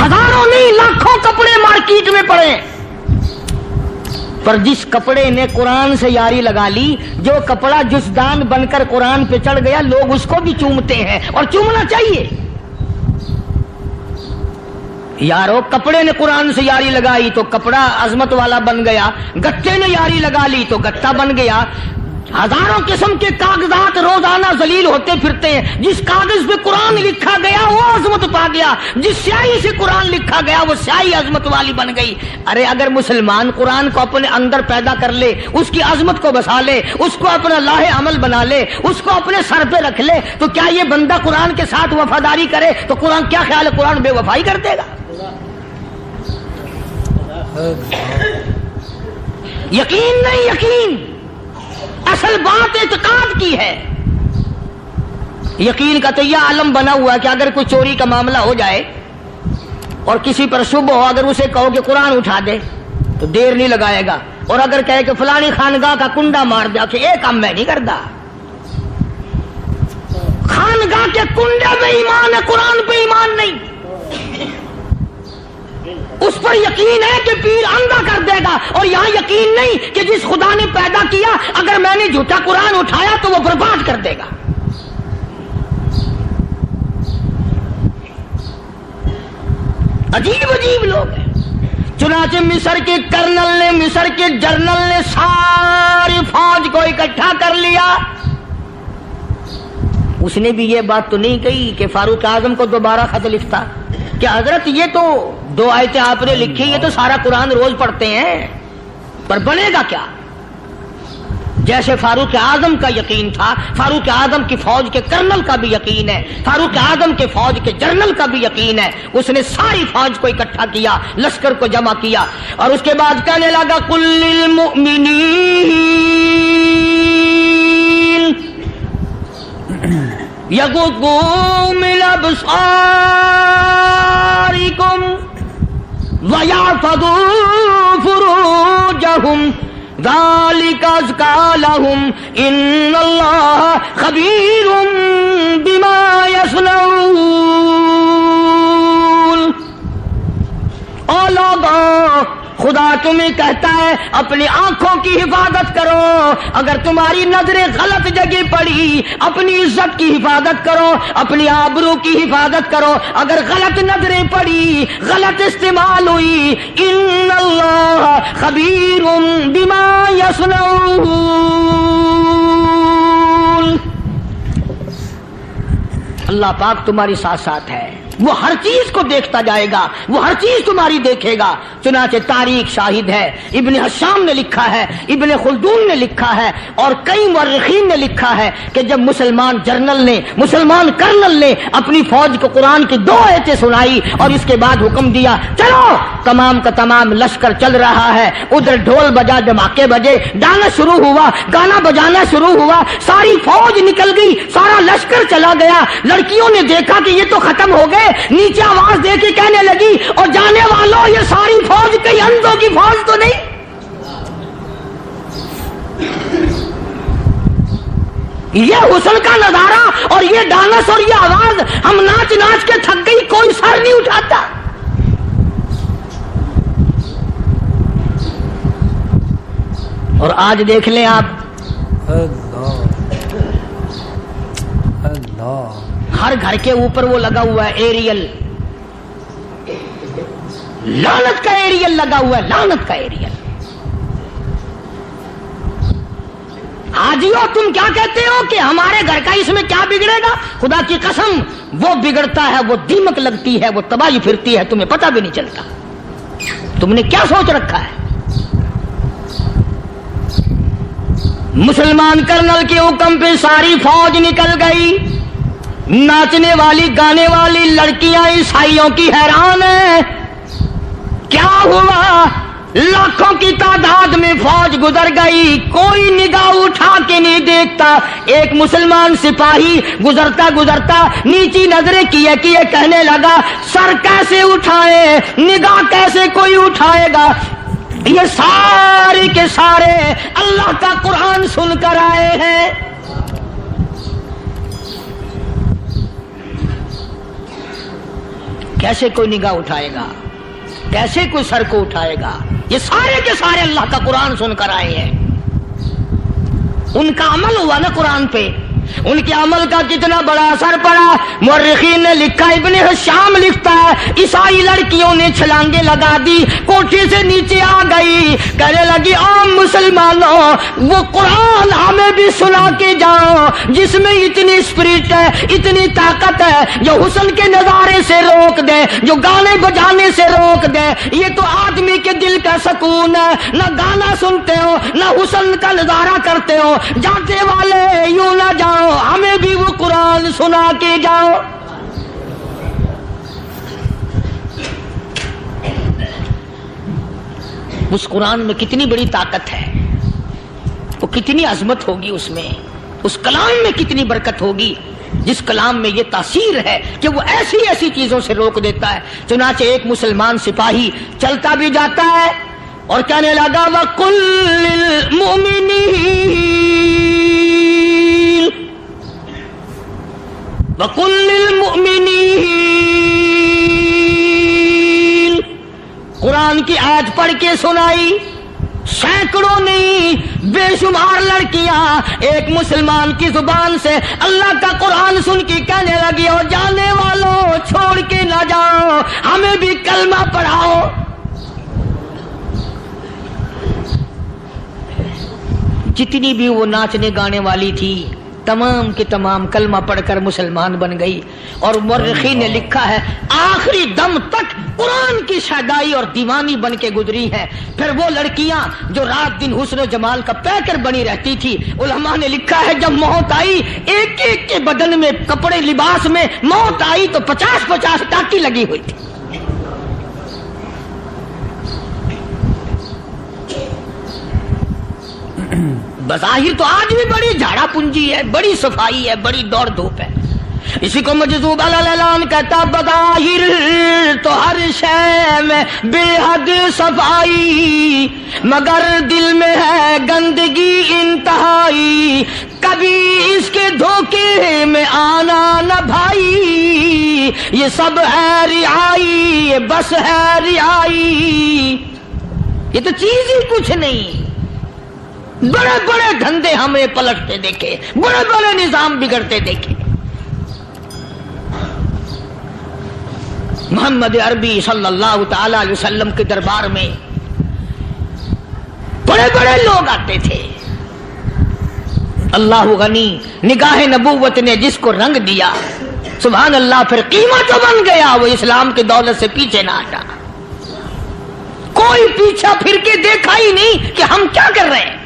ہزاروں نہیں لاکھوں کپڑے مارکیٹ میں پڑے، پر جس کپڑے نے قرآن سے یاری لگا لی، جو کپڑا جسدان بن کر قرآن پہ چڑھ گیا، لوگ اس کو بھی چومتے ہیں، اور چومنا چاہیے۔ یارو کپڑے نے قرآن سے یاری لگائی تو کپڑا عظمت والا بن گیا، گتے نے یاری لگا لی تو گتا بن گیا، ہزاروں قسم کے کاغذات روزانہ ذلیل ہوتے پھرتے ہیں. جس کاغذ پہ قرآن لکھا گیا وہ عظمت پا گیا, جس سیاہی سے قرآن لکھا گیا وہ سیاہی عظمت والی بن گئی. ارے اگر مسلمان قرآن کو اپنے اندر پیدا کر لے, اس کی عظمت کو بسا لے, اس کو اپنا لاہ عمل بنا لے, اس کو اپنے سر پہ رکھ لے, تو کیا یہ بندہ قرآن کے ساتھ وفاداری کرے تو قرآن کیا خیال ہے قرآن بے وفائی کر دے گا؟ یقین نہیں, یقین اصل بات اعتقاد کی ہے. یقین کا تو یہ عالم بنا ہوا ہے کہ اگر کوئی چوری کا معاملہ ہو جائے اور کسی پر شبہ ہو, اگر اسے کہو کہ قرآن اٹھا دے تو دیر نہیں لگائے گا, اور اگر کہے کہ فلانی خانگاہ کا کنڈا مار دیا کہ یہ کام میں نہیں کرتا. خانگاہ کے کنڈے پہ ایمان ہے, قرآن پہ ایمان نہیں. اس پر یقین ہے کہ پیر اندھا کر دے گا, اور یہاں یقین نہیں کہ جس خدا نے پیدا کیا اگر میں نے جھوٹا قرآن اٹھایا تو وہ برباد کر دے گا. عجیب عجیب لوگ ہیں. چنانچہ مصر کے کرنل نے, مصر کے جنرل نے ساری فوج کو اکٹھا کر لیا. اس نے بھی یہ بات تو نہیں کہی کہ فاروق اعظم کو دوبارہ خط لکھتا کہ حضرت یہ تو 2 آیتیں آپ نے لکھی, یہ تو سارا قرآن روز پڑھتے ہیں, پر بنے گا کیا؟ جیسے فاروق اعظم کا یقین تھا, فاروق اعظم کی فوج کے کرنل کا بھی یقین ہے, فاروق اعظم کے فوج کے جنرل کا بھی یقین ہے. اس نے ساری فوج کو اکٹھا کیا, لشکر کو جمع کیا, اور اس کے بعد کہنے لگا قل للمؤمنین یغضوا من ابصارکم ویحفظوا فروجہم ذالک ازکی لہم ان اللہ خبیر بما یصنعون. او لوگوں, خدا تمہیں کہتا ہے اپنی آنکھوں کی حفاظت کرو. اگر تمہاری نظریں غلط جگہ پڑی, اپنی عزت کی حفاظت کرو, اپنی آبرو کی حفاظت کرو. اگر غلط نظریں پڑی, غلط استعمال ہوئی, ان اللہ خبیر بما یصنعون. اللہ پاک تمہاری ساتھ ساتھ ہے, وہ ہر چیز کو دیکھتا جائے گا, وہ ہر چیز تمہاری دیکھے گا. چنانچہ تاریخ شاہد ہے, ابن حشام نے لکھا ہے, ابن خلدون نے لکھا ہے, اور کئی مورخین نے لکھا ہے کہ جب مسلمان جنرل نے, مسلمان کرنل نے اپنی فوج کو قرآن کی 2 آیتیں سنائی اور اس کے بعد حکم دیا چلو, تمام کا تمام لشکر چل رہا ہے. ادھر ڈھول بجا, دھماکے بجے, گانا شروع ہوا, گانا بجانا شروع ہوا, ساری فوج نکل گئی, سارا لشکر چلا گیا. لڑکیوں نے دیکھا کہ یہ تو ختم ہو گئے, نیچے آواز دے کے کہنے لگی اور جانے والوں یہ ساری فوج کئی اندھوں کی فوج تو نہیں. یہ حسن کا نظارہ اور یہ ڈانس اور یہ آواز, ہم ناچ ناچ کے تھک گئی, کوئی سر نہیں اٹھاتا. اور آج دیکھ لیں آپ, ہر گھر کے اوپر وہ لگا ہوا ہے ایریل, لعنت کا ایریل لگا ہوا ہے, لعنت کا ایریل. حاجیو تم کیا کہتے ہو کہ ہمارے گھر کا اس میں کیا بگڑے گا؟ خدا کی قسم وہ بگڑتا ہے, وہ دیمک لگتی ہے, وہ تباہی پھرتی ہے, تمہیں پتہ بھی نہیں چلتا. تم نے کیا سوچ رکھا ہے؟ مسلمان کرنل کے حکم پہ ساری فوج نکل گئی. ناچنے والی گانے والی لڑکیاں عیسائیوں کی حیران ہیں. کیا ہوا؟ لاکھوں کی تعداد میں فوج گزر گئی, کوئی نگاہ اٹھا کے نہیں دیکھتا. ایک مسلمان سپاہی گزرتا گزرتا نیچی نظریں کیے کیے کہنے لگا سر کیسے اٹھائے, نگاہ کیسے کوئی اٹھائے گا؟ یہ سارے کے سارے اللہ کا قرآن سن کر آئے ہیں. کیسے کوئی نگاہ اٹھائے گا, کیسے کوئی سر کو اٹھائے گا؟ یہ سارے کے سارے اللہ کا قرآن سن کر آئے ہیں. ان کا عمل ہوا نا قرآن پہ, ان کے عمل کا کتنا بڑا اثر پڑا. مورخین نے لکھا, ابن ہشام لکھتا ہے, عیسائی لڑکیوں نے چھلانگیں لگا دی, کوٹھی سے نیچے آ گئی, کہنے لگی عام مسلمانوں وہ قرآن ہمیں بھی سنا کے جاؤ جس میں اتنی اسپرٹ ہے, اتنی طاقت ہے, جو حسن کے نظارے سے روک دے, جو گانے بجانے سے روک دے. یہ تو آدمی کے دل کا سکون ہے. نہ گانا سنتے ہو, نہ حسن کا نظارہ کرتے ہو, جاتے والے یوں نہ جاؤ, ہمیں بھی وہ قرآن سنا کے جاؤ. اس قرآن میں کتنی بڑی طاقت ہے, وہ کتنی عظمت ہوگی اس میں, اس کلام میں کتنی برکت ہوگی, جس کلام میں یہ تاثیر ہے کہ وہ ایسی ایسی چیزوں سے روک دیتا ہے. چنانچہ ایک مسلمان سپاہی چلتا بھی جاتا ہے اور کہنے لگا وَقُلْ لِلْمُؤْمِنِينَ, قرآن کی آیت پڑھ کے سنائی. سینکڑوں نہیں بے شمار لڑکیاں ایک مسلمان کی زبان سے اللہ کا قرآن سن کے کہنے لگی, اور جانے والوں چھوڑ کے نہ جاؤ, ہمیں بھی کلمہ پڑھاؤ. جتنی بھی وہ ناچنے گانے والی تھی تمام کی تمام کلمہ پڑھ کر مسلمان بن گئی. اور مورخین نے لکھا ہے آخری دم تک قرآن کی شیدائی اور دیوانی بن کے گزری ہے. پھر وہ لڑکیاں جو رات دن حسن و جمال کا پیکر بنی رہتی تھی, علماء نے لکھا ہے جب موت آئی ایک ایک کے بدن میں کپڑے لباس میں موت آئی تو 50-50 ٹاکی لگی ہوئی تھی. بظاہر تو آج بھی بڑی جھاڑا پنجی ہے, بڑی صفائی ہے, بڑی دوڑ دھوپ ہے. اسی کو مجذوب الاعلان کہتا, بظاہر تو ہر شے میں بے حد صفائی, مگر دل میں ہے گندگی انتہائی, کبھی اس کے دھوکے میں آنا نہ بھائی, یہ سب ہے رعائی, یہ بس ہے رعائی. یہ تو چیز ہی کچھ نہیں. بڑے بڑے دھندے ہم نے پلٹتے دیکھے, بڑے بڑے نظام بگڑتے دیکھے. محمد عربی صلی اللہ تعالی علیہ وسلم کے دربار میں بڑے بڑے لوگ آتے تھے. اللہ غنی, نگاہ نبوت نے جس کو رنگ دیا سبحان اللہ, پھر قیمت جو بن گیا وہ اسلام کی دولت سے پیچھے نہ ہٹا. کوئی پیچھا پھر کے دیکھا ہی نہیں کہ ہم کیا کر رہے ہیں.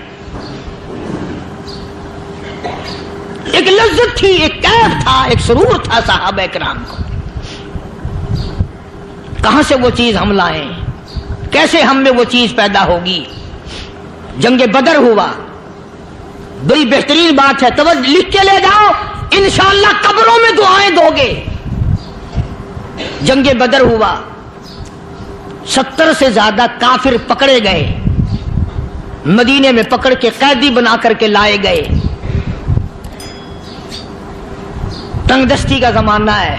ایک لذت تھی, ایک کیف تھا, ایک سرور تھا صحابہ کرام کو. کہاں سے وہ چیز ہم لائیں, کیسے ہم میں وہ چیز پیدا ہوگی. جنگ بدر ہوا, بڑی بہترین بات ہے, توجہ لکھ کے لے جاؤ, انشاءاللہ قبروں میں دعائیں دو گے. جنگ بدر ہوا, 70 سے زیادہ کافر پکڑے گئے, مدینے میں پکڑ کے قیدی بنا کر کے لائے گئے. تنگ دستی کا زمانہ ہے,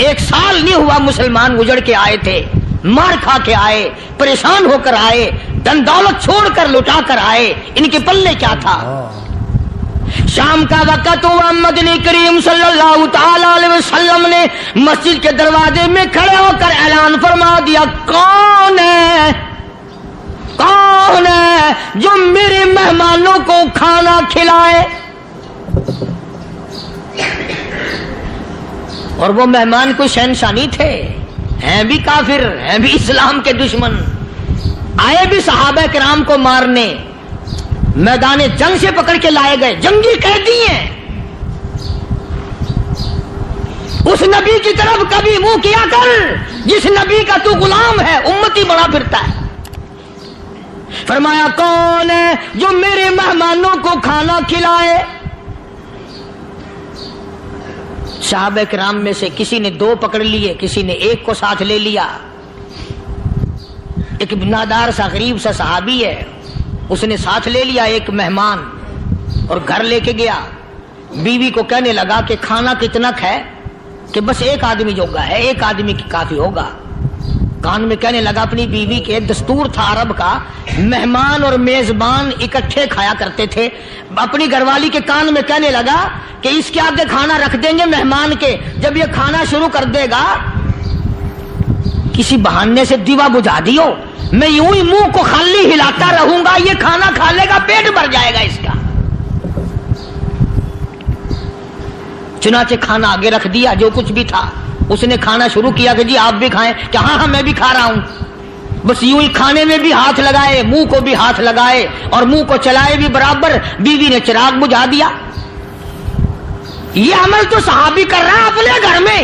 1 سال نہیں ہوا مسلمان گزر کے آئے تھے, مار کھا کے آئے, پریشان ہو کر آئے, دن دولت چھوڑ کر لٹا کر آئے. ان کے پلے کیا تھا. شام کا وقت ہوا, مدنی کریم صلی اللہ تعالی علیہ وسلم نے مسجد کے دروازے میں کھڑے ہو کر اعلان فرما دیا, کون ہے, کون ہے جو میرے مہمانوں کو کھانا کھلائے. اور وہ مہمان کوئی شہنشاہ نہیں تھے, ہیں بھی کافر, ہیں بھی اسلام کے دشمن, آئے بھی صحابہ کرام کو مارنے, میدان جنگ سے پکڑ کے لائے گئے, جنگی قیدی ہیں. اس نبی کی طرف کبھی منہ کیا کر جس نبی کا تو غلام ہے, امتی بڑا پھرتا ہے. فرمایا کون ہے جو میرے مہمانوں کو کھانا کھلائے. صحابہ کرام میں سے کسی نے 2 پکڑ لیے, کسی نے 1 کو ساتھ لے لیا. ایک بنادار سا غریب سا صحابی ہے, اس نے ساتھ لے لیا ایک مہمان اور گھر لے کے گیا. بیوی کو کہنے لگا کہ کھانا کتنا ہے, کہ بس 1 آدمی جوگا ہے, 1 آدمی کی کافی ہوگا. کان میں کہنے لگا اپنی بیوی کے، دستور تھا عرب کا، مہمان اور میزبان اکٹھے کھایا کرتے تھے، اپنی گھر والی کے کان میں کہنے لگا کہ اس کے آگے کھانا رکھ دیں گے مہمان کے، جب یہ کھانا شروع کر دے گا کسی بہانے سے دیوا بجھا دیو، میں یوں ہی منہ کو خالی ہلاتا رہوں گا، یہ کھانا کھا لے گا، پیٹ بھر جائے گا اس کا۔ چنانچہ کھانا آگے رکھ دیا، جو کچھ بھی تھا، اس نے کھانا شروع کیا کہ جی آپ بھی کھائیں، کہ ہاں ہاں میں بھی کھا رہا ہوں۔ بس یوں ہی کھانے میں بھی ہاتھ لگائے، منہ کو بھی ہاتھ لگائے اور منہ کو چلائے بھی برابر، بیوی نے چراغ بجھا دیا۔ یہ عمل تو صحابی کر رہا ہے اپنے گھر میں،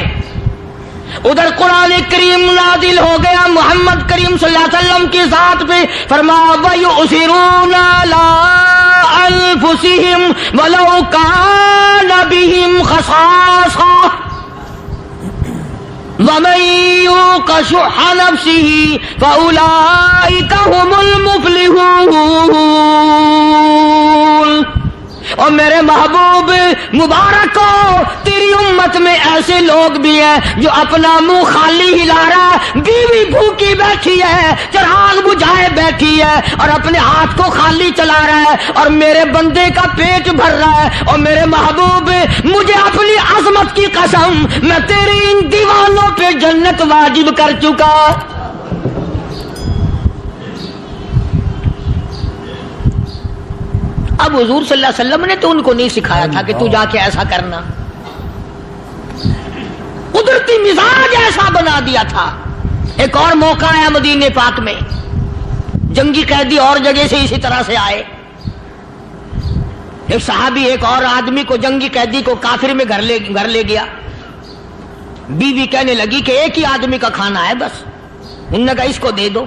ادھر قرآن کریم نازل ہو گیا محمد کریم صلی اللہ علیہ وسلم کی ذات پہ، فرمایا وَيُؤْثِرُونَ عَلَىٰ أَنفُسِهِمْ وَلَوْ كَانَ بِهِمْ خَصَاصَةٌ وَمَن يُوقَ شُحَّ نَفْسِهِ فَأُولَٰئِكَ هُمُ الْمُفْلِحُونَ۔ اور میرے محبوب مبارک ہو، تیری امت میں ایسے لوگ بھی ہیں جو اپنا منہ خالی ہلا رہا ہے، بیوی بھوکی بیٹھی ہے، چراغ بجھائے بیٹھی ہے اور اپنے ہاتھ کو خالی چلا رہا ہے اور میرے بندے کا پیٹ بھر رہا ہے۔ اور میرے محبوب مجھے اپنی عظمت کی قسم، میں تیری ان دیوانوں پہ جنت واجب کر چکا۔ اب حضور صلی اللہ علیہ وسلم نے تو ان کو نہیں سکھایا تھا کہ تو جا کے ایسا کرنا، قدرتی مزاج ایسا بنا دیا تھا۔ ایک اور موقع آیا مدینے پاک میں، جنگی قیدی اور جگہ سے اسی طرح سے آئے، ایک صحابی ایک اور آدمی کو، جنگی قیدی کو کافر میں گھر لے گیا۔ بیوی کہنے لگی کہ ایک ہی آدمی کا کھانا ہے بس، انہوں نے کہا اس کو دے دو۔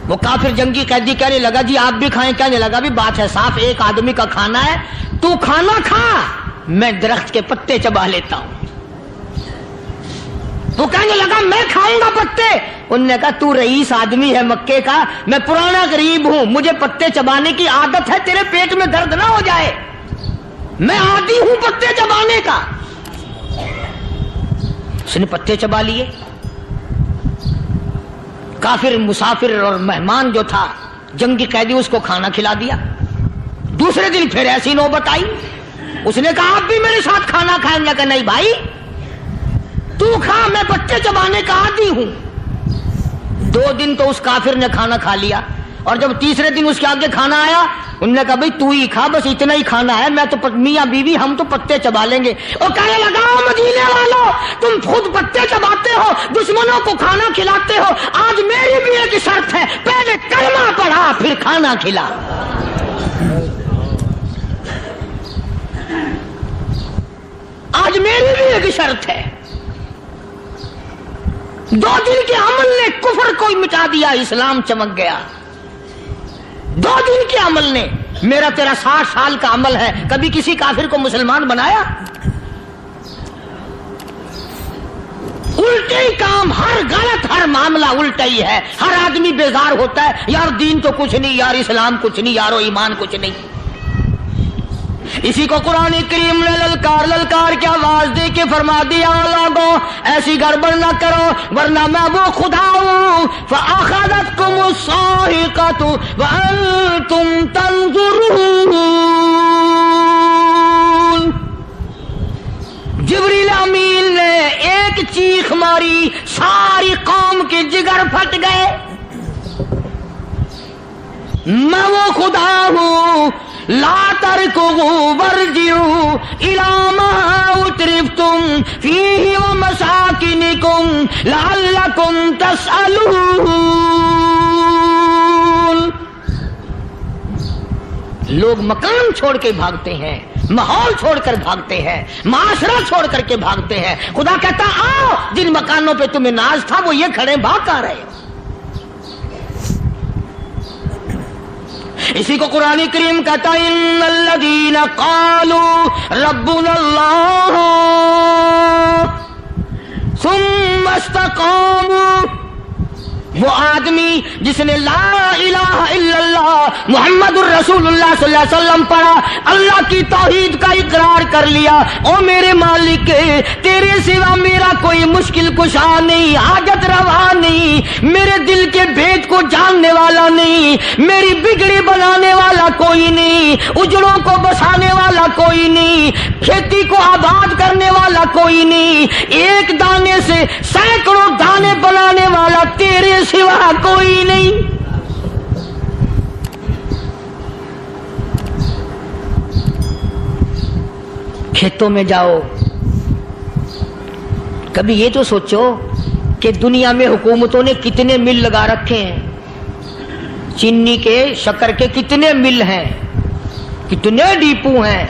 وہ کافر جنگی قیدی کہنے لگا جی آپ بھی کھائیں، کہنے لگا بھی بات ہے صاف، ایک آدمی کا کھانا ہے، تو کھانا کھا، میں درخت کے پتے چبا لیتا ہوں۔ وہ کہنے لگا میں کھاؤں گا پتے، انہوں نے کہا تو رئیس آدمی ہے مکے کا، میں پرانا غریب ہوں، مجھے پتے چبانے کی عادت ہے، تیرے پیٹ میں درد نہ ہو جائے، میں عادی ہوں پتے چبانے کا۔ اس نے پتے چبا لیے، کافر مسافر اور مہمان جو تھا جنگی قیدی اس کو کھانا کھلا دیا۔ دوسرے دن پھر ایسی نوبت آئی، اس نے کہا آپ بھی میرے ساتھ کھانا کھائیں گے؟ کہ نہیں بھائی تو کھا، میں پتے چبانے کا عادی ہوں۔ 2 دن تو اس کافر نے کھانا کھا لیا، اور جب تیسرے دن اس کے آگے کھانا آیا، انہوں نے کہا بھائی تو ہی کھا، بس اتنا ہی کھانا ہے، میں تو میاں بیوی ہم تو پتے چبا لیں گے۔ اور کہنے لگا مدینے والوں تم خود پتے چباتے ہو، دشمنوں کو کھانا کھلاتے ہو، آج میری بھی ایک شرط ہے، پہلے کلمہ پڑھا پھر کھانا کھلا۔ آج میری بھی ایک شرط ہے۔ 2 دن کے عمل نے کفر کو مٹا دیا، اسلام چمک گیا۔ 2 دن کے عمل نے، میرا تیرا 60 سال کا عمل ہے، کبھی کسی کافر کو مسلمان بنایا؟ الٹے ہی کام، ہر غلط، ہر معاملہ الٹا ہی ہے، ہر آدمی بیزار ہوتا ہے، یار دین تو کچھ نہیں، یار اسلام کچھ نہیں، یارو ایمان کچھ نہیں۔ اسی کو قرآن کریم نے للکار کے آواز دے کے فرما دیا لوگوں ایسی گڑبڑ نہ کرو ورنہ میں وہ خدا ہوں فَأَخَذَتْكُمُ الصَّاعِقَةُ وَأَنْتُمْ تَنظُرُونَ۔ جبریل امین نے ایک چیخ ماری، ساری قوم کے جگر پھٹ گئے، میں وہ خدا ہوں لا تركضوا وارجعوا إلى ما أترفتم فيه ومساكنكم لعلكم تسألون۔ لوگ مکان چھوڑ کے بھاگتے ہیں، ماحول چھوڑ کر بھاگتے ہیں، معاشرہ چھوڑ کر کے بھاگتے ہیں، خدا کہتا آؤ جن مکانوں پہ تمہیں ناز تھا وہ یہ کھڑے بھاگ کر رہے۔ اسی کو قرآن کریم کہتا ہے ان الذین قالوا ربنا اللہ ثم استقاموا وہ آدمی جس نے لا الہ الا اللہ محمد الرسول اللہ صلی اللہ علیہ وسلم پڑھا، اللہ کی توحید کا اقرار کر لیا، او میرے مالک تیرے سوا میرا کوئی مشکل کشا نہیں، حاجت روا نہیں، میرے دل کے بھید کو جاننے والا نہیں، میری بگڑی بنانے والا کوئی نہیں، اجڑوں کو بسانے والا کوئی نہیں، کھیتی کو آباد کرنے والا کوئی نہیں، ایک دانے سے سینکڑوں دانے بنانے والا تیرے سوا کوئی نہیں۔ کھیتوں میں جاؤ، کبھی یہ تو سوچو کہ دنیا میں حکومتوں نے کتنے مل لگا رکھے ہیں، چینی کے شکر کے کتنے مل ہیں، کتنے ڈیپو ہیں،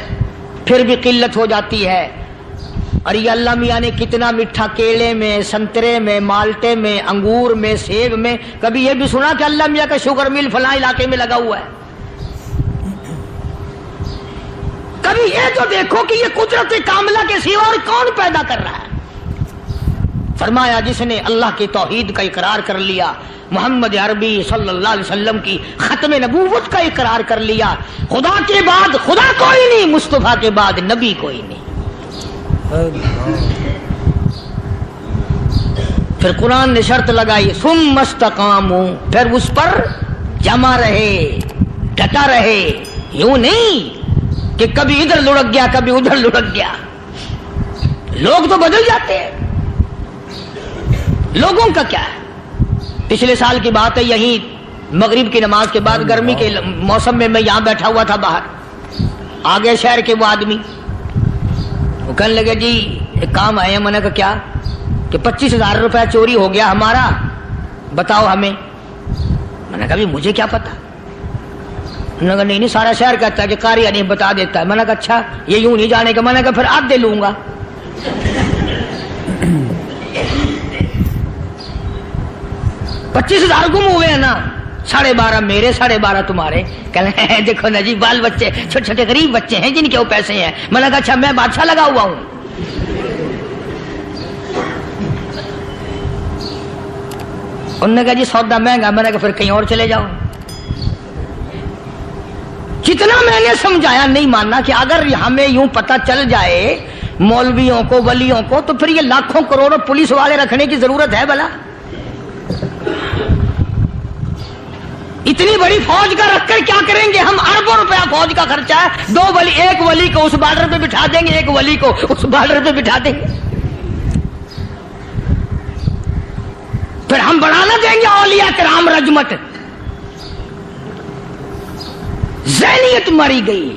پھر بھی قلت ہو جاتی ہے۔ اور یہ اللہ میاں نے کتنا میٹھا کیلے میں، سنترے میں، مالٹے میں، انگور میں، سیب میں، کبھی یہ بھی سنا کہ اللہ میاں کا شوگر مل فلاں علاقے میں لگا ہوا ہے؟ کبھی یہ تو دیکھو کہ یہ قدرت کاملہ کے سوا اور کون پیدا کر رہا ہے؟ فرمایا جس نے اللہ کی توحید کا اقرار کر لیا، محمد عربی صلی اللہ علیہ وسلم کی ختم نبوت کا اقرار کر لیا، خدا کے بعد خدا کوئی نہیں، مصطفیٰ کے بعد نبی کوئی نہیں۔ پھر قرآن نے شرط لگائی ثم استقاموا، پھر اس پر جمع رہے، ڈٹا رہے، یوں نہیں کہ کبھی ادھر لڑک گیا کبھی ادھر لڑک گیا۔ لوگ تو بدل جاتے ہیں، لوگوں کا کیا ہے؟ پچھلے سال کی بات ہے، یہیں مغرب کی نماز کے بعد گرمی کے موسم میں میں یہاں بیٹھا ہوا تھا باہر، آگے شہر کے وہ آدمی وہ کہنے لگے جی ایک کام آئے ہیں۔ میں نے کہا کیا؟ کہ 25,000 روپے چوری ہو گیا ہمارا، بتاؤ ہمیں۔ میں نے کہا مجھے کیا پتا؟ انہوں نے کہا نہیں سارا شہر کہتا ہے کہ قاری نہیں بتا دیتا ہے۔ میں نے کہا اچھا یہ یوں نہیں جانے کا؟ میں نے کہا پھر آدھے لوں گا۔ 25,000 گم ہوئے ہیں نا، 12.5 میرے 12.5 تمہارے۔ کہنے دیکھو نا جی بال بچے چھوٹے چھوٹے غریب بچے ہیں جن کے وہ پیسے ہیں۔ میں نے کہا اچھا میں بادشاہ لگا ہوا ہوں؟ انہوں نے کہا جی سودا مہنگا۔ میں نے کہا پھر کہیں اور چلے جاؤ۔ کتنا میں نے سمجھایا نہیں ماننا کہ اگر ہمیں یوں پتہ چل جائے مولویوں کو ولیوں کو تو پھر یہ لاکھوں کروڑوں پولیس والے رکھنے کی ضرورت ہے بھلا؟ اتنی بڑی فوج کا رکھ کر کیا کریں گے ہم؟ اربوں روپیہ فوج کا خرچہ ہے، دو ولی، ایک ولی کو اس بارڈر پہ بٹھا دیں گے، ایک ولی کو اس بارڈر پہ بٹھا دیں گے، پھر ہم بڑھانا دیں گے اولیاء کرام رجمت۔ ذہنیت مری گئی،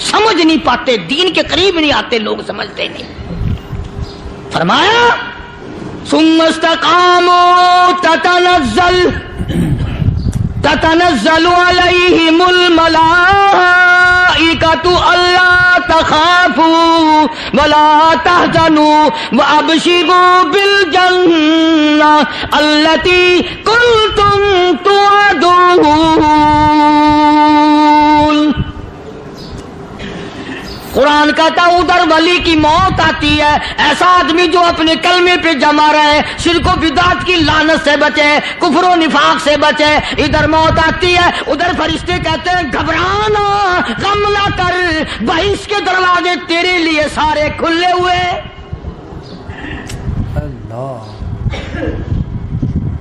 سمجھ نہیں پاتے، دین کے قریب نہیں آتے لوگ، سمجھتے نہیں۔ فرمایا ثم استقاموا تتنزل علیہم الملائکۃ الا تخافوا ولا تحزنوا وابشروا بالجنہ التی کنتم توعدون۔ قرآن کہتا ادھر ولی کی موت آتی ہے، ایسا آدمی جو اپنے کلمے پہ جمع رہے، شرک و بدعت کی لعنت سے بچے، کفر و نفاق سے بچے۔ ادھر موت آتی ہے، ادھر فرشتے کہتے ہیں گھبرانا، غم نہ کر، بہشت کے دروازے تیرے لیے سارے کھلے ہوئے۔ اللہ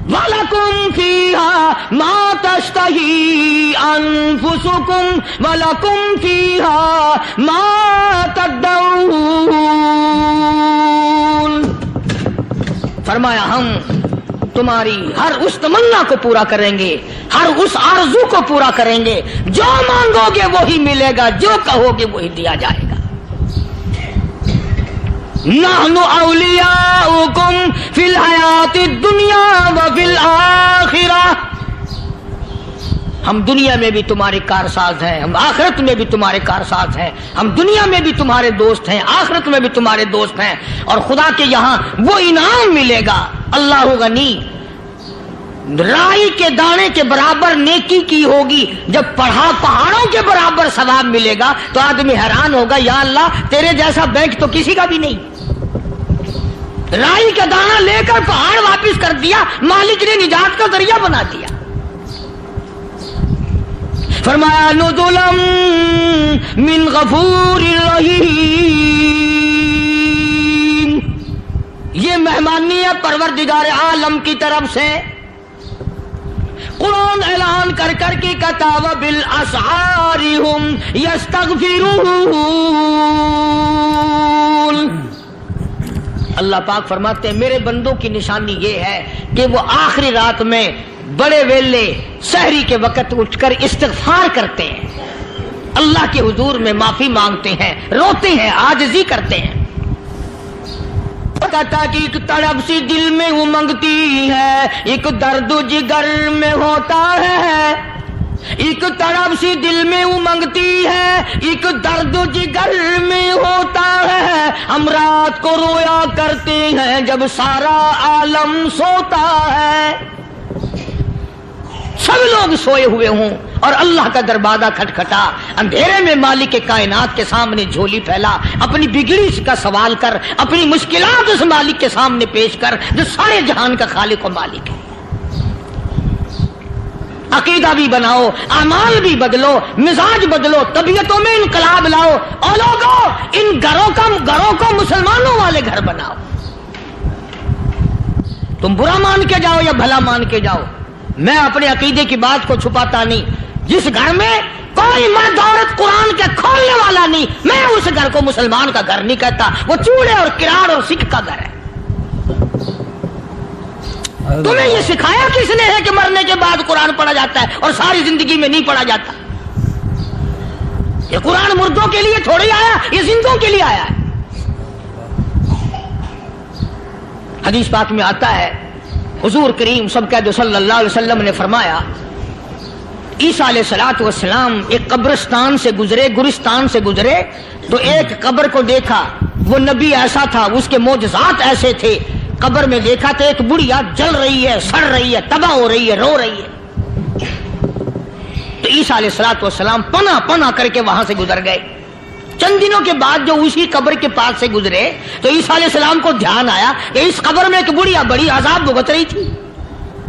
وَلَكُمْ فِيهَا مَا تَشْتَهِي أَنفُسُكُمْ وَلَكُمْ فِيهَا مَا تَدَّعُونَ۔ فرمایا ہم تمہاری ہر اس تمنا کو پورا کریں گے، ہر اس آرزو کو پورا کریں گے، جو مانگو گے وہی ملے گا، جو کہو گے وہی دیا جائے گا۔ نحن اولیاؤکم فی الحیات الدنیا وفی الآخرہ، ہم دنیا میں بھی تمہارے کارساز ہیں، ہم آخرت میں بھی تمہارے کارساز ہیں، ہم دنیا میں بھی تمہارے دوست ہیں، آخرت میں بھی تمہارے دوست ہیں، اور خدا کے یہاں وہ انعام ملے گا۔ اللہ غنی، رائی کے دانے کے برابر نیکی کی ہوگی، جب پہاڑوں کے برابر ثواب ملے گا تو آدمی حیران ہوگا، یا اللہ تیرے جیسا بینک تو کسی کا بھی نہیں، رائی کا دانہ لے کر پہاڑ واپس کر دیا، مالک نے نجات کا ذریعہ بنا دیا۔ فرمایا نزلا من غفور رحیم، یہ مہمانی ہے پروردگار عالم کی طرف سے۔ قرآن اعلان کر کر کے کہتا وبالاسحار ہم یستغفرون۔ اللہ پاک فرماتے ہیں میرے بندوں کی نشانی یہ ہے کہ وہ آخری رات میں بڑے ویلے سحری کے وقت اٹھ کر استغفار کرتے ہیں، اللہ کے حضور میں معافی مانگتے ہیں، روتے ہیں، عاجزی کرتے ہیں۔ کہتا کہ ایک تڑپ سی دل میں امنگتی ہے، ایک درد جگر میں ہوتا ہے، ایک تڑپ سی دل میں امنگتی ہے، ایک درد جگر میں ہوتا ہے، ہم رات کو رویا کرتے ہیں جب سارا عالم سوتا ہے۔ سب لوگ سوئے ہوئے ہوں اور اللہ کا دروازہ کھٹکھٹا، اندھیرے میں مالک کے کائنات کے سامنے جھولی پھیلا، اپنی بگڑی کا سوال کر، اپنی مشکلات اس مالک کے سامنے پیش کر جو سارے جہان کا خالق و مالک ہے۔ عقیدہ بھی بناؤ، اعمال بھی بدلو، مزاج بدلو، طبیعتوں میں انقلاب لاؤ، اور لوگوں ان گھروں کو مسلمانوں والے گھر بناؤ۔ تم برا مان کے جاؤ یا بھلا مان کے جاؤ، میں اپنے عقیدے کی بات کو چھپاتا نہیں۔ جس گھر میں کوئی مرد عورت قرآن کے کھولنے والا نہیں، میں اس گھر کو مسلمان کا گھر نہیں کہتا، وہ چوڑے اور کراڑ اور سکھ کا گھر ہے۔ تمہیں یہ سکھایا کس نے ہے کہ مرنے کے بعد قرآن پڑھا جاتا ہے اور ساری زندگی میں نہیں پڑھا جاتا؟ یہ قرآن مردوں کے لیے تھوڑی آیا، یہ زندوں کے لیے آیا ہے۔ حدیث پاک میں آتا ہے حضور کریم سب کہہ دو صلی اللہ علیہ وسلم نے فرمایا عیسیٰ علیہ الصلوۃ والسلام ایک قبرستان سے گزرے، گورستان سے گزرے تو ایک قبر کو دیکھا، وہ نبی ایسا تھا، اس کے معجزات ایسے تھے۔ قبر میں دیکھا تو ایک بڑھیا جل رہی ہے، سڑ رہی ہے، تباہ ہو رہی ہے، رو رہی ہے۔ تو عیسیٰ علیہ الصلوۃ والسلام پناہ پناہ کر کے وہاں سے گزر گئے۔ چند دنوں کے بعد جو اسی قبر کے پاس سے گزرے تو عیسیٰ علیہ السلام کو دھیان آیا کہ اس قبر میں ایک بڑھیا بڑی عذاب بھگت رہی تھی،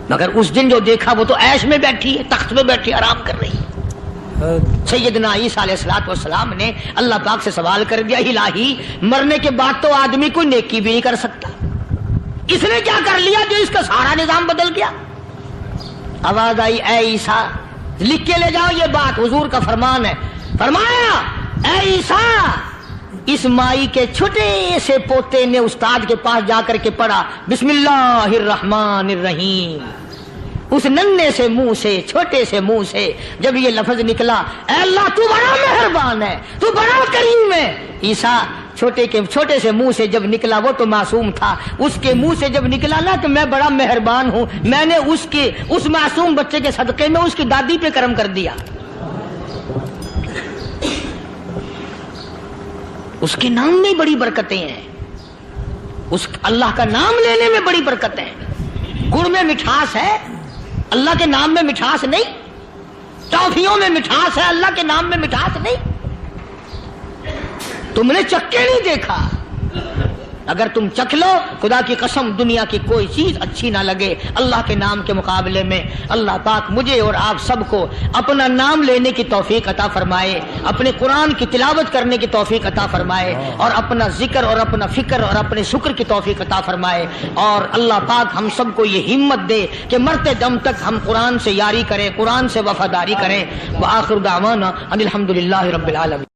مگر اس دن جو دیکھا وہ تو عیش میں بیٹھی ہے، تخت میں بیٹھی آرام کر رہی ہے۔ سیدنا عیسیٰ علیہ السلام نے اللہ پاک سے سوال کر دیا الہی مرنے کے بعد تو آدمی کوئی نیکی بھی نہیں کر سکتا، اس نے کیا کر لیا جو اس کا سارا نظام بدل گیا؟ آواز آئی اے عیسیٰ لکھ کے لے جاؤ یہ بات، حضور کا فرمان ہے۔ فرمایا اے عیسیٰ اس مائی کے چھوٹے سے پوتے نے استاد کے پاس جا کر کے پڑھا بسم اللہ الرحمن الرحیم، اس ننھے سے منہ سے، چھوٹے سے منہ سے جب یہ لفظ نکلا اے اللہ تو بڑا مہربان ہے، تو بڑا کریم ہے۔ عیسیٰ چھوٹے سے منہ سے جب نکلا، وہ تو معصوم تھا، اس کے منہ سے جب نکلا نا کہ میں بڑا مہربان ہوں، میں نے اس معصوم بچے کے صدقے میں اس کی دادی پہ کرم کر دیا۔ اس کے نام میں بڑی برکتیں ہیں، اس اللہ کا نام لینے میں بڑی برکتیں ہیں۔ گڑ میں مٹھاس ہے، اللہ کے نام میں مٹھاس نہیں۔ ٹافیوں میں مٹھاس ہے، اللہ کے نام میں مٹھاس نہیں۔ تم نے چکھ کے نہیں دیکھا، اگر تم چکھ لو خدا کی قسم دنیا کی کوئی چیز اچھی نہ لگے اللہ کے نام کے مقابلے میں۔ اللہ پاک مجھے اور آپ سب کو اپنا نام لینے کی توفیق عطا فرمائے، اپنے قرآن کی تلاوت کرنے کی توفیق عطا فرمائے، اور اپنا ذکر اور اپنا فکر اور اپنے شکر کی توفیق عطا فرمائے، اور اللہ پاک ہم سب کو یہ ہمت دے کہ مرتے دم تک ہم قرآن سے یاری کریں، قرآن سے وفاداری کریں۔ وآخر دعوانا ان الحمد للہ رب العالمین۔